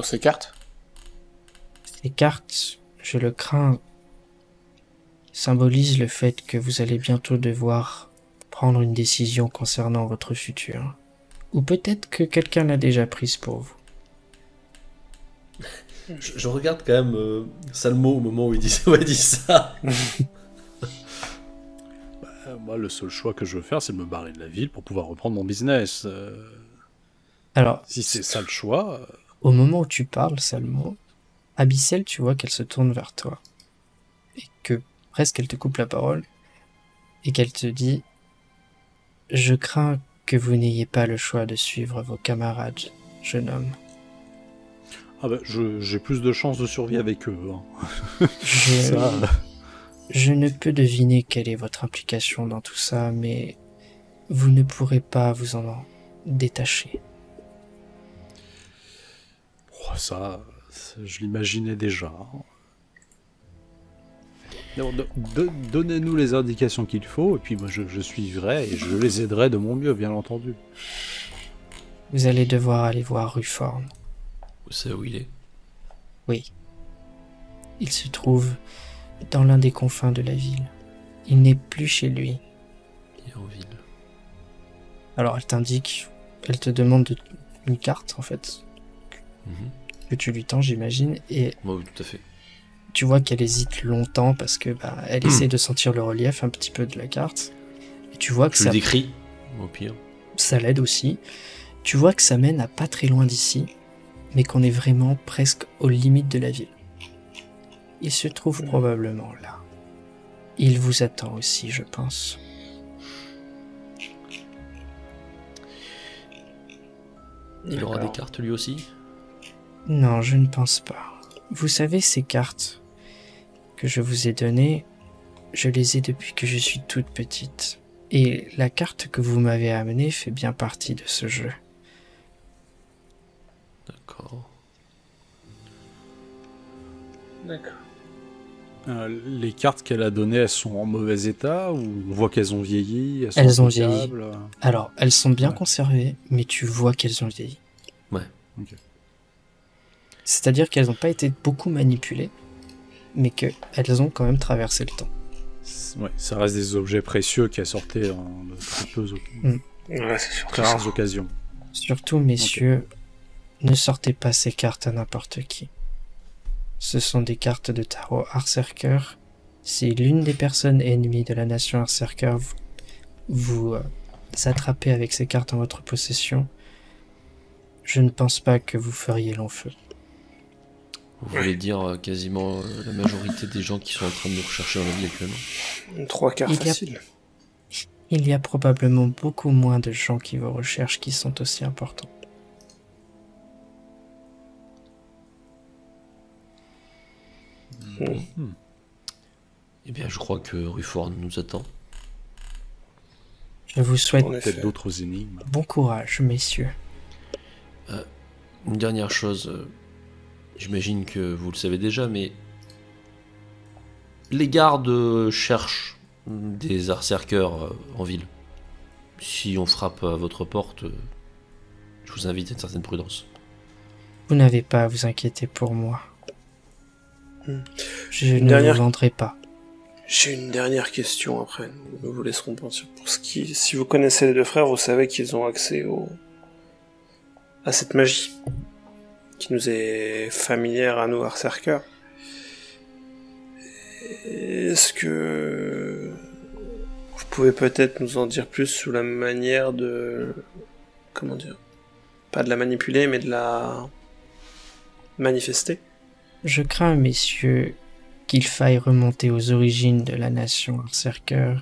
ces cartes? Ces cartes, je le crains, symbolisent le fait que vous allez bientôt devoir prendre une décision concernant votre futur. Ou peut-être que quelqu'un l'a déjà prise pour vous. Je regarde quand même Salmo au moment où il dit ça. Moi, le seul choix que je veux faire, c'est de me barrer de la ville pour pouvoir reprendre mon business. Alors, Si c'est ça le choix... au moment où tu parles, Salmo, Abyssel, tu vois qu'elle se tourne vers toi. Et que presque elle te coupe la parole. Et qu'elle te dit « Je crains que vous n'ayez pas le choix de suivre vos camarades, jeune homme. Ah bah, j'ai plus de chances de survie avec eux. Hein. Je, Ça, je ne peux deviner quelle est votre implication dans tout ça, mais vous ne pourrez pas vous en détacher. ça, je l'imaginais déjà. Non, donnez-nous les indications qu'il faut, et puis moi je suivrai, et je les aiderai de mon mieux, bien entendu. Vous allez devoir aller voir Ruforn. Vous savez où il est? Oui. Il se trouve dans l'un des confins de la ville. Il n'est plus chez lui. Il est en ville. Alors elle t'indique, elle te demande une carte en fait, Mhm. que tu lui tends j'imagine, et Moi, oui, tout à fait. tu vois qu'elle hésite longtemps parce que elle essaie de sentir le relief un petit peu de la carte. Et tu vois que Je ça, le décris, au pire. ça l'aide aussi. Tu vois que ça mène à pas très loin d'ici, mais qu'on est vraiment presque aux limites de la ville. Il se trouve probablement là. Il vous attend aussi, je pense. Il aura D'accord. des cartes lui aussi? Non, je ne pense pas. Vous savez, ces cartes que je vous ai données, je les ai depuis que je suis toute petite. Et la carte que vous m'avez amenée fait bien partie de ce jeu. D'accord. D'accord. Les cartes qu'elle a données, elles sont en mauvais état, ou on voit qu'elles ont vieilli, Elles sont ont vieilli. impeccables. Alors, elles sont bien Ouais. conservées, mais tu vois qu'elles ont vieilli. Ouais. Ok. C'est-à-dire qu'elles n'ont pas été beaucoup manipulées, mais qu'elles ont quand même traversé le temps. Ouais, ça reste des objets précieux qui sortaient de très peu, Ouais, c'est surtout très ça. rares occasions. Surtout, messieurs, ne sortez pas ces cartes à n'importe qui. Ce sont des cartes de tarot Arcerker. Si l'une des personnes ennemies de la nation Arcerker vous attrapez avec ces cartes en votre possession, je ne pense pas que vous feriez long feu. Vous voulez dire quasiment la majorité des gens qui sont en train de nous rechercher dans la vie actuellement? 3 quarts Il y a- facile. Il y a probablement beaucoup moins de gens qui vous recherchent qui sont aussi importants. Eh bien, je crois que Ruforn nous attend. Je vous souhaite En effet. Peut-être d'autres énigmes. bon courage, messieurs. Une dernière chose, j'imagine que vous le savez déjà, mais les gardes cherchent des arcerkers en ville. Si on frappe à votre porte, je vous invite à une certaine prudence. Vous n'avez pas à vous inquiéter pour moi. Hmm. Je Une ne dernière- vous vendrai pas. J'ai une dernière question après. Nous vous laisserons penser. Si vous connaissez les deux frères, vous savez qu'ils ont accès à cette magie qui nous est familière à nous, Arcerkers. Est-ce que vous pouvez peut-être nous en dire plus sous la manière de... Comment dire? Pas de la manipuler, mais de la manifester? Je crains, messieurs, qu'il faille remonter aux origines de la nation Arcerker,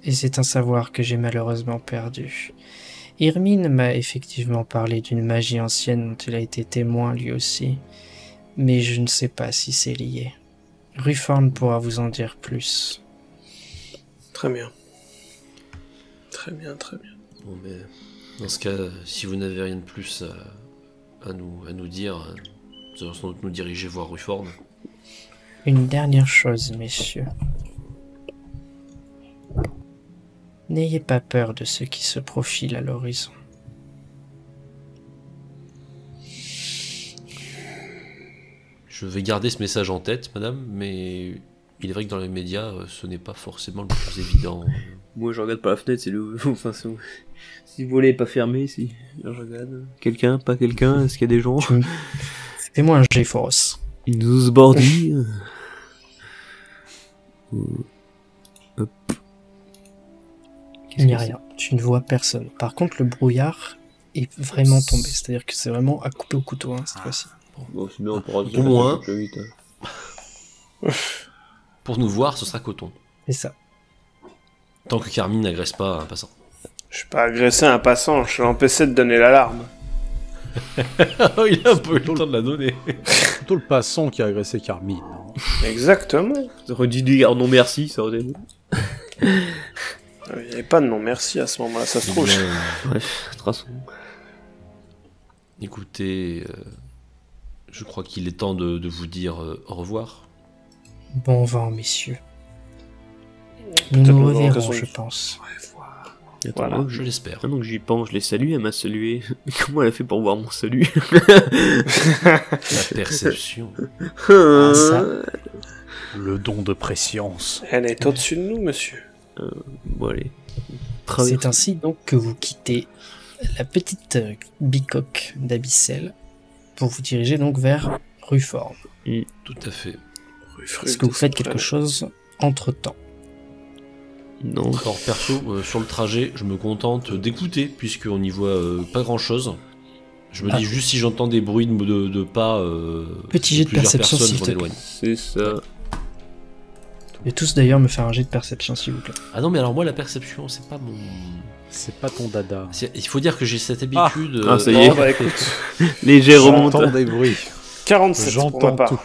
et c'est un savoir que j'ai malheureusement perdu. Irmine m'a effectivement parlé d'une magie ancienne dont il a été témoin lui aussi, mais je ne sais pas si c'est lié. Ruforn pourra vous en dire plus. Très bien. Très bien, très bien. Bon, mais dans ce cas, si vous n'avez rien de plus à nous dire, nous allons sans doute nous diriger voir Ruforn. Une dernière chose, messieurs. N'ayez pas peur de ce qui se profile à l'horizon. Je vais garder ce message en tête, madame, mais il est vrai que dans les médias, ce n'est pas forcément le plus évident. Moi, je regarde par la fenêtre, c'est le. Enfin, si le volet est pas fermé, si. Je regarde. Quelqu'un, pas quelqu'un, est-ce qu'il y a des gens? Fais-moi un J Foros. Ils nous bordent. Hop. Il n'y a rien. Tu ne vois personne. Par contre, le brouillard est vraiment tombé. C'est-à-dire que c'est vraiment à couper au couteau hein, cette fois-ci. Bon, c'est bien, on pourra Au moins. plus vite, hein. Pour nous voir, ce sera coton. C'est ça. Tant que Carmine n'agresse pas un passant. Je suis pas agressé un passant, je suis empêché de donner l'alarme. Il a un peu eu le temps de la donner. Plutôt le passant qui a agressé Carmine. hein. Exactement. Redis du garde non merci, ça aurait été. Il n'y avait pas de non merci à ce moment-là, ça se trouve. Bref, de toute façon. Écoutez, je crois qu'il est temps de vous dire au revoir. Bon vent, messieurs. Nous Peut-être nous nous aurons reverrons, raison. je pense. Attends, Voilà. moi, Je l'espère. Maintenant que j'y pense, je l'ai salué, elle m'a salué. Comment elle a fait pour voir mon salut? La perception. Ah, ça. Le don de préscience. Elle est au-dessus de nous, monsieur. Bon, allez. C'est ainsi donc que vous quittez la petite bicoque d'Abyssel pour vous diriger donc vers Ruform. Tout à fait. Est-ce que vous faites quelque chose entre-temps? Non. Alors perso, sur le trajet, je me contente d'écouter, puisqu'on n'y voit pas grand-chose. Je me dis juste si j'entends des bruits de pas... Petit jet de plusieurs perception, personnes, s'il je te m'en éloigne. C'est ça. Et tous d'ailleurs me faire un jet de perception, s'il vous plaît. Ah non, mais alors moi, la perception, c'est pas mon... C'est pas ton dada. Il faut dire que j'ai cette habitude... Ah, ça y est. Bon, bah écoute, Léger remonte. J'entends des bruits. 47 pour ma J'entends part. tout.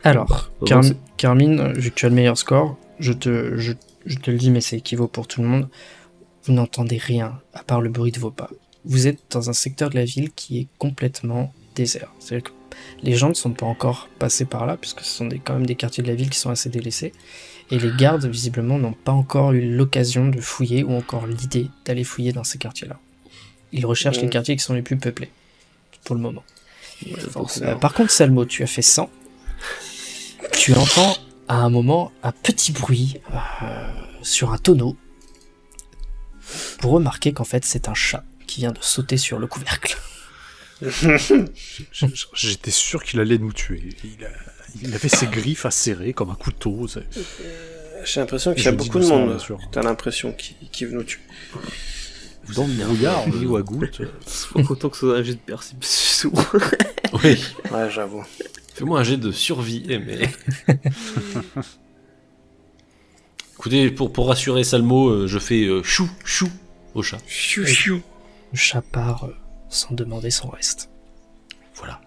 Alors, Bon, c'est- Carmine, vu que tu as le meilleur score, je te le dis, mais ça équivaut pour tout le monde, vous n'entendez rien, à part le bruit de vos pas. Vous êtes dans un secteur de la ville qui est complètement désert. C'est-à-dire que les gens ne sont pas encore passés par là, puisque ce sont quand même des quartiers de la ville qui sont assez délaissés, et les gardes, visiblement, n'ont pas encore eu l'occasion de fouiller, ou encore l'idée d'aller fouiller dans ces quartiers-là. Ils recherchent les quartiers qui sont les plus peuplés, pour le moment. Forcément. Par contre, Salmo, tu as fait 100. Tu entends à un moment un petit bruit sur un tonneau. Vous remarquez qu'en fait c'est un chat qui vient de sauter sur le couvercle. J'étais sûr qu'il allait nous tuer. Il avait ses griffes acérées comme un couteau. J'ai l'impression qu'il y Je a dis beaucoup de doucement, monde. bien sûr. T'as l'impression qui veut nous tuer. Dans le brouillard, on y voit goutte. Faut autant que ce soit un jet de perception. Oui. Ouais, j'avoue. Fais-moi un jet de survie, mais... Écoutez, pour rassurer Salmo, je fais chou, chou au chat. Chou, chou. Le chat part sans demander son reste. Voilà.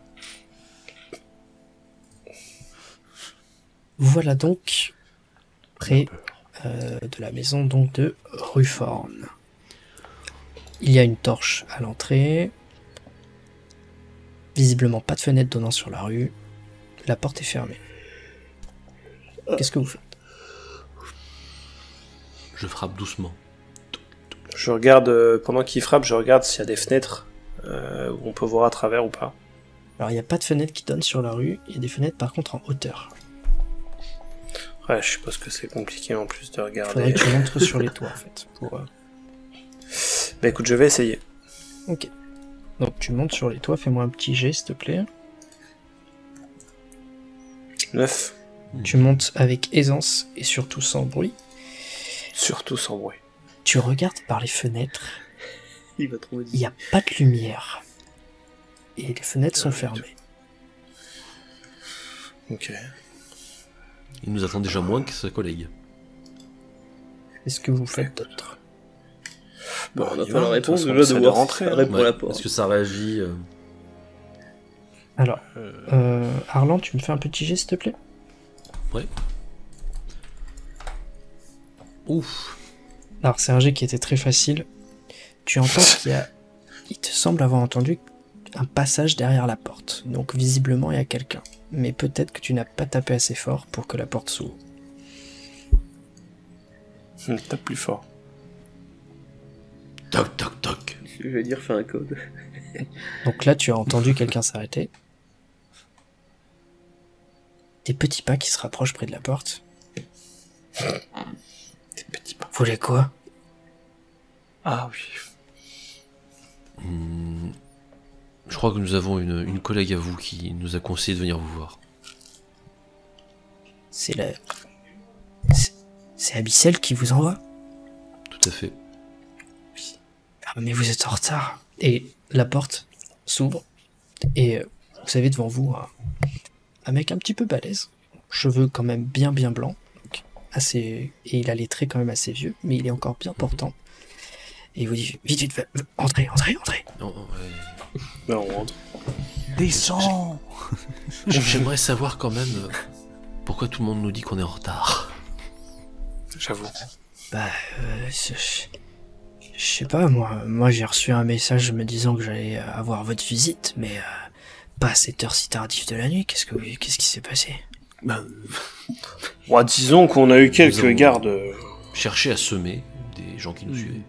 Voilà donc près de la maison donc de Ruforn. Il y a une torche à l'entrée. Visiblement pas de fenêtre donnant sur la rue. La porte est fermée. Qu'est-ce que vous faites? Je frappe doucement. Je regarde, pendant qu'il frappe, je regarde s'il y a des fenêtres où on peut voir à travers ou pas. Alors il n'y a pas de fenêtre qui donne sur la rue. Il y a des fenêtres par contre en hauteur. Ouais, je suppose que c'est compliqué en plus de Il regarder. faudrait que tu montres sur les toits en fait. Bah écoute, je vais essayer. Ok. Donc tu montes sur les toits. Fais-moi un petit jet s'il te plaît. 9. Tu montes avec aisance et surtout sans bruit. Surtout sans bruit. Tu regardes par les fenêtres. Il va trouver Il n'y a pas de lumière. Et les fenêtres sont fermées. Ok. Il nous attend déjà moins que sa collègue. Qu'est-ce que vous faites d'autre? Bon, on va y faire la de réponse toute façon, déjà c'est de de voir rentrer, si ça hein. répond à la porte. Est-ce que ça réagit Alors, Arlan, tu me fais un petit jet s'il te plaît? Ouf. Alors c'est un jet qui était très facile. Tu entends qu'il y a... Il te semble avoir entendu un passage derrière la porte. Donc visiblement il y a quelqu'un. Mais peut-être que tu n'as pas tapé assez fort pour que la porte s'ouvre. Tape plus fort. Toc, toc, toc. Je vais dire, fais un code. Donc là tu as entendu quelqu'un s'arrêter. des petits pas qui se rapprochent près de la porte. Des petits pas. Vous voulez quoi? Ah oui. Je crois que nous avons une collègue à vous qui nous a conseillé de venir vous voir. C'est Abyssel qui vous envoie? Tout à fait. Ah, mais vous êtes en retard. Et la porte s'ouvre, et vous avez devant vous un mec un petit peu balèze, cheveux quand même bien blancs, donc et il a les traits quand même assez vieux, mais il est encore bien portant. Et il vous dit, vite, entrez. Non, Ben, on rentre. Descends. J'aimerais savoir quand même pourquoi tout le monde nous dit qu'on est en retard. J'avoue. Bah, je sais pas, moi j'ai reçu un message me disant que j'allais avoir votre visite, mais pas à cette heure si tardive de la nuit. Qu'est-ce qui s'est passé? Ben, bon, disons qu'on a eu quelques avons- gardes. Chercher à semer des gens qui nous suivaient.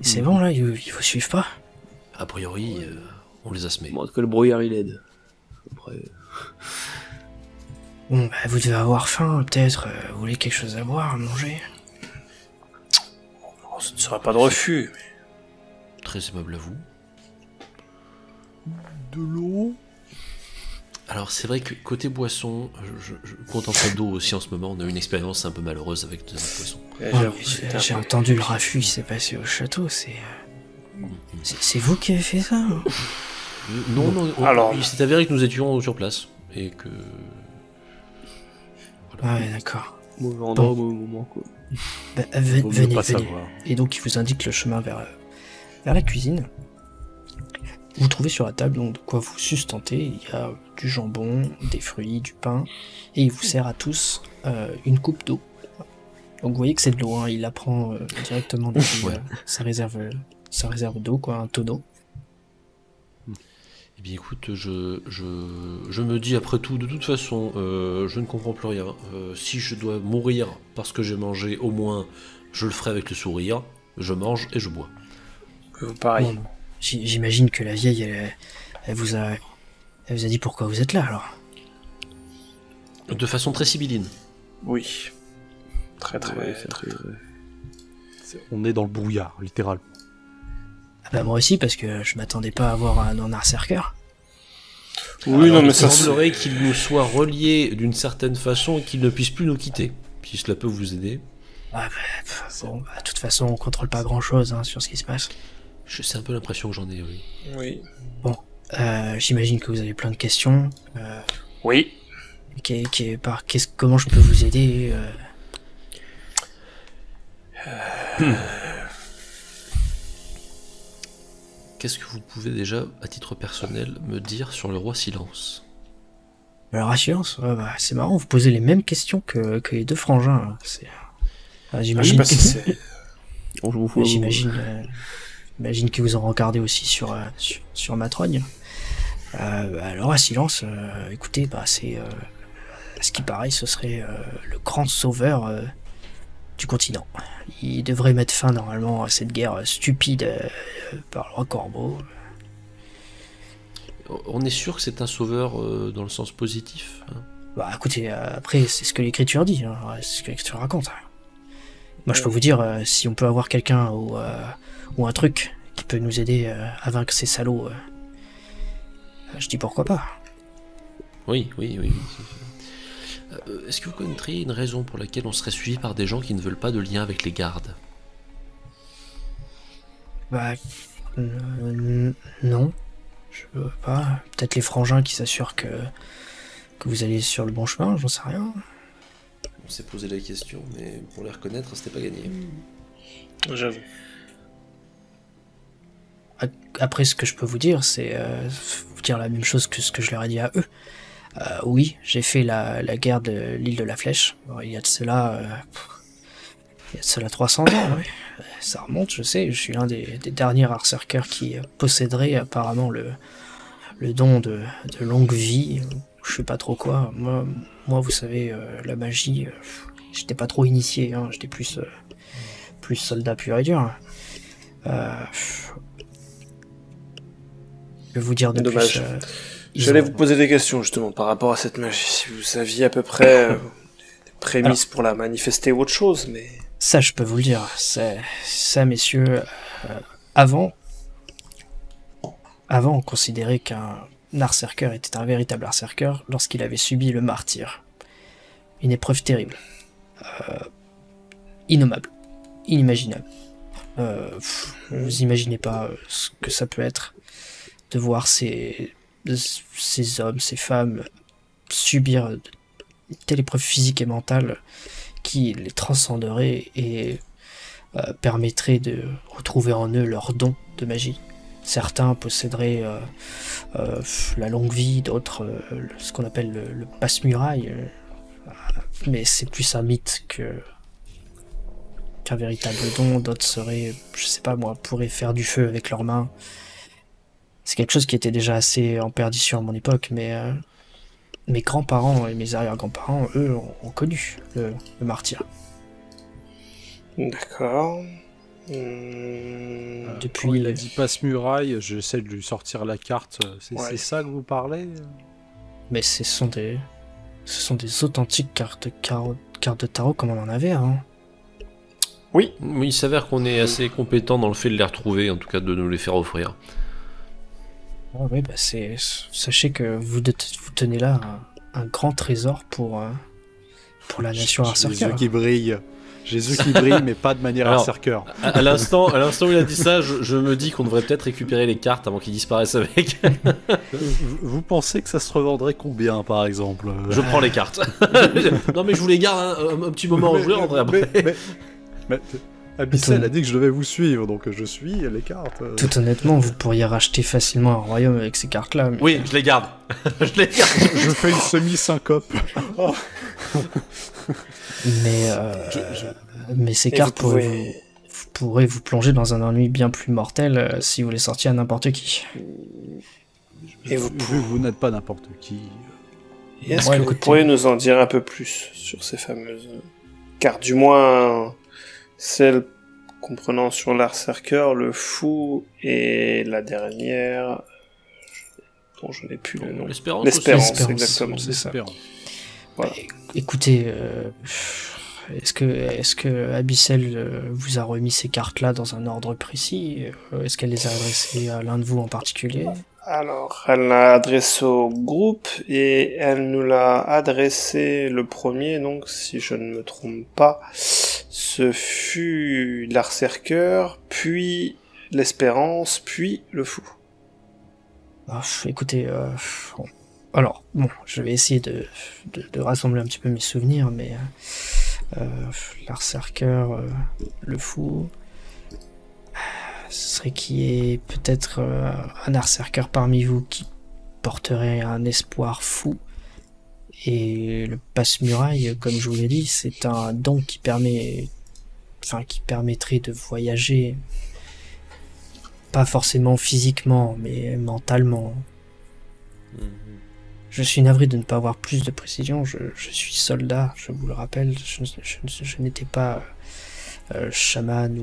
C'est bon là, ils vous suivent pas? A priori, on les a semés. Bon, en tout cas, le brouillard, il aide. Après... Bon, bah vous devez avoir faim, peut-être. Vous voulez quelque chose à boire, à manger? Oh, ce ne sera pas de refus. Très aimable à vous. De l'eau. Alors c'est vrai que côté boisson, je contemple d'eau aussi en ce moment. On a eu une expérience un peu malheureuse avec des poissons. Mais Ouais, j'avoue, mais c'était un j'ai peu- entendu le raffut qui s'est passé au château, c'est vous qui avez fait ça, hein? Non, Alors- il s'est avéré que nous étions sur place et que Ouais, d'accord. Mauvais endroit au mauvais moment, quoi. Bah, Vaut mieux venez. pas savoir. Et donc il vous indique le chemin vers la cuisine. Vous trouvez sur la table donc de quoi vous sustenter. Il y a du jambon, des fruits, du pain, et il vous sert à tous une coupe d'eau. Donc vous voyez que c'est de l'eau, hein. Il la prend directement depuis Ouais. sa réserve d'eau, quoi, un tonneau. Eh bien écoute, je me dis après tout, de toute façon, je ne comprends plus rien. Si je dois mourir parce que j'ai mangé, au moins je le ferai avec le sourire. Je mange et je bois. Pareil. Bon, j'imagine que la vieille, elle vous a dit pourquoi vous êtes là, alors. De façon très sibylline. Oui. Très. On est dans le brouillard, littéralement. Ah bah moi aussi, parce que je m'attendais pas à voir un berserker. Oui, non, mais ça il c'est. semblerait qu'il nous soit relié d'une certaine façon et qu'il ne puisse plus nous quitter. Si cela peut vous aider. Ah bah, bon, bah, de toute façon, on contrôle pas grand-chose sur ce qui se passe. C'est un peu l'impression que j'en ai, oui. Oui. J'imagine que vous avez plein de questions. Oui. Comment je peux vous aider Qu'est-ce que vous pouvez déjà, à titre personnel, me dire sur le roi Silence? Alors, assurance, ouais, bah, c'est marrant, vous posez les mêmes questions que les deux frangins. Là. J'imagine Parce que c'est. Bon, je m'en fous. j'imagine que vous en regardez aussi sur Matrogne. Alors, à silence, écoutez, bah, c'est. Ce qui paraît, ce serait le grand sauveur du continent. Il devrait mettre fin normalement à cette guerre stupide par le roi Corbeau. On est sûr que c'est un sauveur dans le sens positif, hein? Bah écoutez, après c'est ce que l'écriture dit, hein, c'est ce que l'écriture raconte. Moi je peux vous dire, si on peut avoir quelqu'un ou un truc qui peut nous aider à vaincre ces salauds, je dis pourquoi pas. Oui. Est-ce que vous connaîtriez une raison pour laquelle on serait suivi par des gens qui ne veulent pas de lien avec les gardes? Bah non, je veux pas. Peut-être les frangins qui s'assurent que vous allez sur le bon chemin, j'en sais rien. On s'est posé la question, mais pour les reconnaître, c'était pas gagné. J'avoue. Après, ce que je peux vous dire, c'est vous dire la même chose que ce que je leur ai dit à eux. Oui, j'ai fait la guerre de l'île de la Flèche. Bon, il y a de cela 300 ans, oui. Ça remonte, je sais. Je suis l'un des derniers berserkers qui posséderait apparemment le don de longue vie. Je sais pas trop quoi. Moi, vous savez, la magie, j'étais pas trop initié. Hein, j'étais plus soldat pur et dur. Je vais vous dire de Dommage. plus. J'allais vous poser des questions justement par rapport à cette magie. Si vous saviez à peu près des prémices pour la manifester ou autre chose, mais... Ça, je peux vous le dire. Ça, messieurs, avant, on considérait qu'un Berserker était un véritable Berserker lorsqu'il avait subi le martyre. Une épreuve terrible. Innommable. Inimaginable. Vous imaginez pas ce que ça peut être de voir ces hommes, ces femmes subir une telle épreuve physique et mentale qui les transcenderait et permettrait de retrouver en eux leur don de magie. Certains posséderaient la longue vie, d'autres ce qu'on appelle le passe-muraille, mais c'est plus un mythe qu'un véritable don. D'autres seraient, je sais pas moi, pourraient faire du feu avec leurs mains. C'est quelque chose qui était déjà assez en perdition à mon époque, mais mes grands-parents et mes arrière-grands-parents, eux, ont connu le martyr. D'accord. Depuis, Quand il a dit passe-muraille, j'essaie de lui sortir la carte. C'est Ouais. ça que vous parlez? mais ce sont des authentiques cartes de tarot comme on en avait, hein. Oui, il s'avère qu'on est assez compétent dans le fait de les retrouver, en tout cas de nous les faire offrir. Oui, bah sachez que vous tenez là un grand trésor pour la nation J'ai les Berserker. yeux qui brillent. J'ai les yeux qui brillent, mais pas de manière Alors, berserker. À l'instant où il a dit ça, je me dis qu'on devrait peut-être récupérer les cartes avant qu'ils disparaissent avec. Vous pensez que ça se revendrait combien, par exemple? Je prends les cartes. Non mais je vous les garde un petit moment, je vous les rendrai après. Mais Abyssal a dit que je devais vous suivre, donc je suis les cartes. Tout honnêtement, vous pourriez racheter facilement un royaume avec ces cartes-là. Mais... Oui, je les garde. Je les garde. Je fais une semi-syncope. Oh. Mais ces Et cartes vous pouvez... pourraient vous plonger dans un ennui bien plus mortel si vous les sortiez à n'importe qui. Et vous Vu que vous n'êtes pas n'importe qui. Et est-ce Ouais, que vous écoutez. pourriez nous en dire un peu plus sur ces fameuses cartes, du moins celles comprenant sur l'Berserker, le fou et la dernière dont je n'ai plus le nom. L'espérance. L'espérance, L'espérance, exactement. c'est ça. Espérons. Voilà. Écoutez, est-ce que Abyssal vous a remis ces cartes-là dans un ordre précis? Est-ce qu'elle les a adressées à l'un de vous en particulier? Alors, elle l'a adressé au groupe et elle nous l'a adressé le premier, donc si je ne me trompe pas, ce fut l'Berserker, puis l'Espérance, puis le fou. Écoutez, bon. Alors, bon, je vais essayer de rassembler un petit peu mes souvenirs, mais l'Berserker, le fou, ce serait qui est peut-être un Berserker parmi vous qui porterait un espoir fou. Et le passe-muraille, comme je vous l'ai dit, c'est un don qui permettrait de voyager, pas forcément physiquement, mais mentalement. Je suis navré de ne pas avoir plus de précision, je suis soldat, je vous le rappelle, je n'étais pas chaman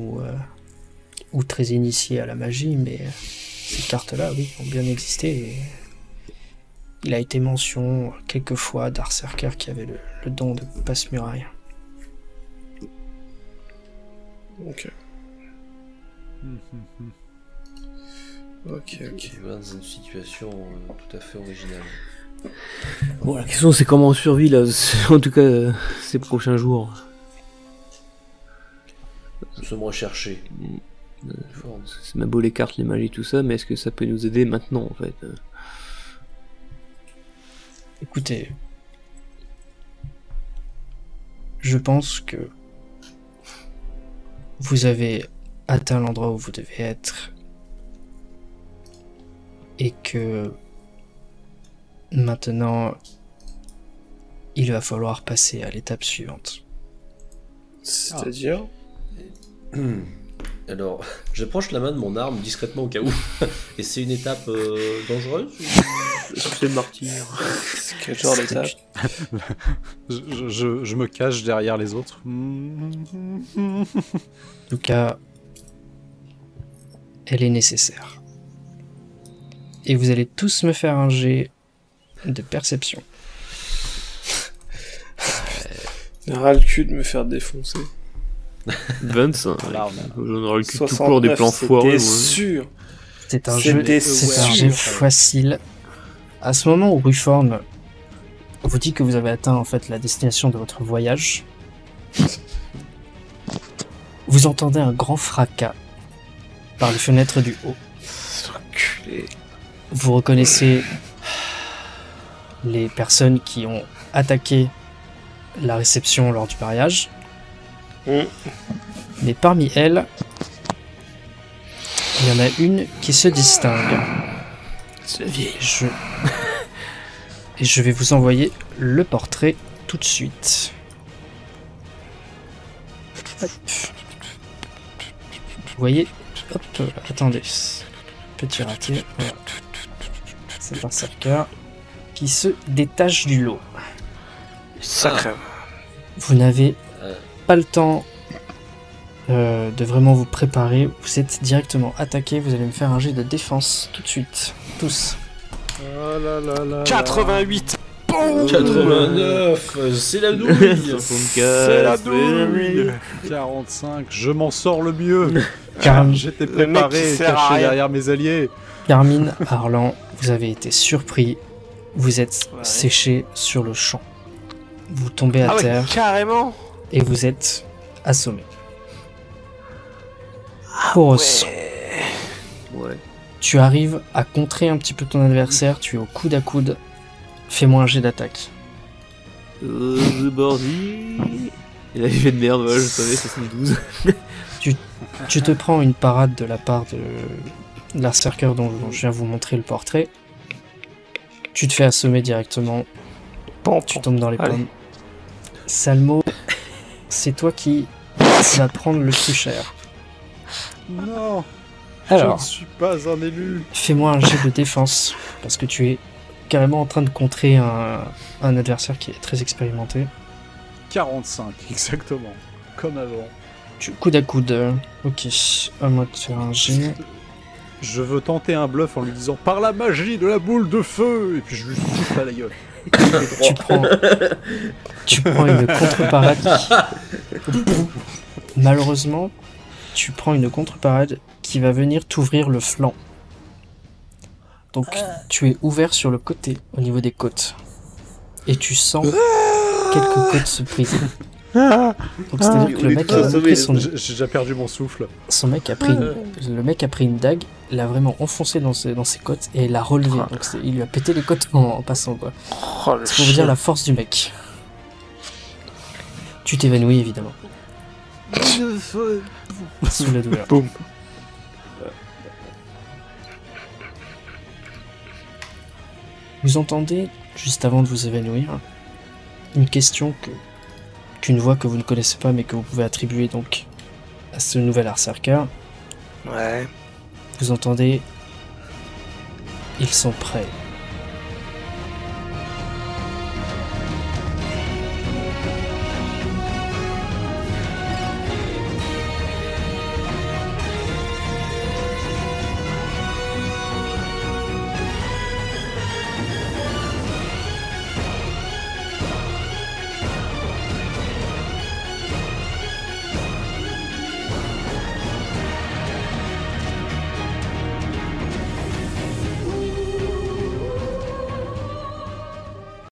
ou très initié à la magie, mais ces cartes-là, oui, ont bien existé. Et il a été mention quelques fois d'Berserker qui avait le don de passe-muraille. Ok. Ok. Dans une situation tout à fait originale. Bon, la question c'est comment on survit là, en tout cas ces prochains jours. Nous sommes recherchés. C'est même beau les cartes, les magies, tout ça, mais est-ce que ça peut nous aider maintenant en fait? Écoutez, je pense que vous avez atteint l'endroit où vous devez être et que maintenant il va falloir passer à l'étape suivante. C'est-à-dire Alors, j'approche la main de mon arme discrètement au cas où. Et c'est une étape dangereuse C'est le martyr. quel genre d'étape? Je me cache derrière les autres. En tout cas, elle est nécessaire. Et vous allez tous me faire un jet de perception. Il ras le cul de me faire défoncer. 25. Là, J'en aurais le cul tout court des plans foireux. C'était Ouais. sûr. C'est un C'était jeu, c'est un sûr. jet facile. À ce moment où Ruforn vous dit que vous avez atteint en fait la destination de votre voyage, vous entendez un grand fracas par les fenêtres du haut. Enculé. Vous reconnaissez les personnes qui ont attaqué la réception lors du mariage. Mm. Mais parmi elles, il y en a une qui se distingue. C'est vieille. Et je vais vous envoyer le portrait tout de suite. Hop. Vous voyez, hop, attendez. Petit raté, voilà. C'est un cerceur qui se détache du lot. Sacré. Vous n'avez pas le temps de vraiment vous préparer. Vous êtes directement attaqué. Vous allez me faire un jet de défense tout de suite. Tous. Oh là là là 88. 89, c'est la douille. 64. C'est la douille. 45, je m'en sors le mieux. J'étais le mec qui préparé, sert à caché rien. derrière mes alliés. Carmine, Arlan, vous avez été surpris. Vous êtes Ouais. séché sur le champ. Vous tombez à Ah ouais, terre carrément. et vous êtes assommé. Poros, Ouais. tu arrives à contrer un petit peu ton adversaire. Tu es au coude à coude. Fais-moi un jet d'attaque. The Bordy. Il a fait de merde, voilà, je savais, 72. Tu te prends une parade de la part de l'arcerqueur dont je viens vous montrer le portrait. Tu te fais assommer directement. Bon, Tu tombes dans les Allez. pommes. Salmo, c'est toi qui vas prendre le plus cher. Non, je Alors, ne suis pas un élu. fais-moi un jet de défense, parce que tu es carrément en train de contrer un adversaire qui est très expérimenté. 45, exactement. Comme avant. Coude à coude. Ok, à moi de faire un jet. Je veux tenter un bluff en lui disant « Par la magie de la boule de feu !» Et puis je lui touche pas la gueule. Tu prends une contre-parade. Malheureusement, tu prends une contre-parade qui va venir t'ouvrir le flanc. Donc, tu es ouvert sur le côté, au niveau des côtes. Et tu sens quelques côtes se briser. Donc, c'est-à-dire que le mec a pris J'ai déjà perdu mon souffle. le mec a pris une dague, l'a vraiment enfoncé dans ses côtes et l'a relevé. Donc, il lui a pété les côtes en passant, quoi. Oh, le C'est pour vous dire la force du mec. Tu t'évanouis, évidemment. Sous la douleur. Boum. Vous entendez, juste avant de vous évanouir, une question qu'une voix que vous ne connaissez pas mais que vous pouvez attribuer donc à ce nouvel berserker. Ouais. Vous entendez, ils sont prêts.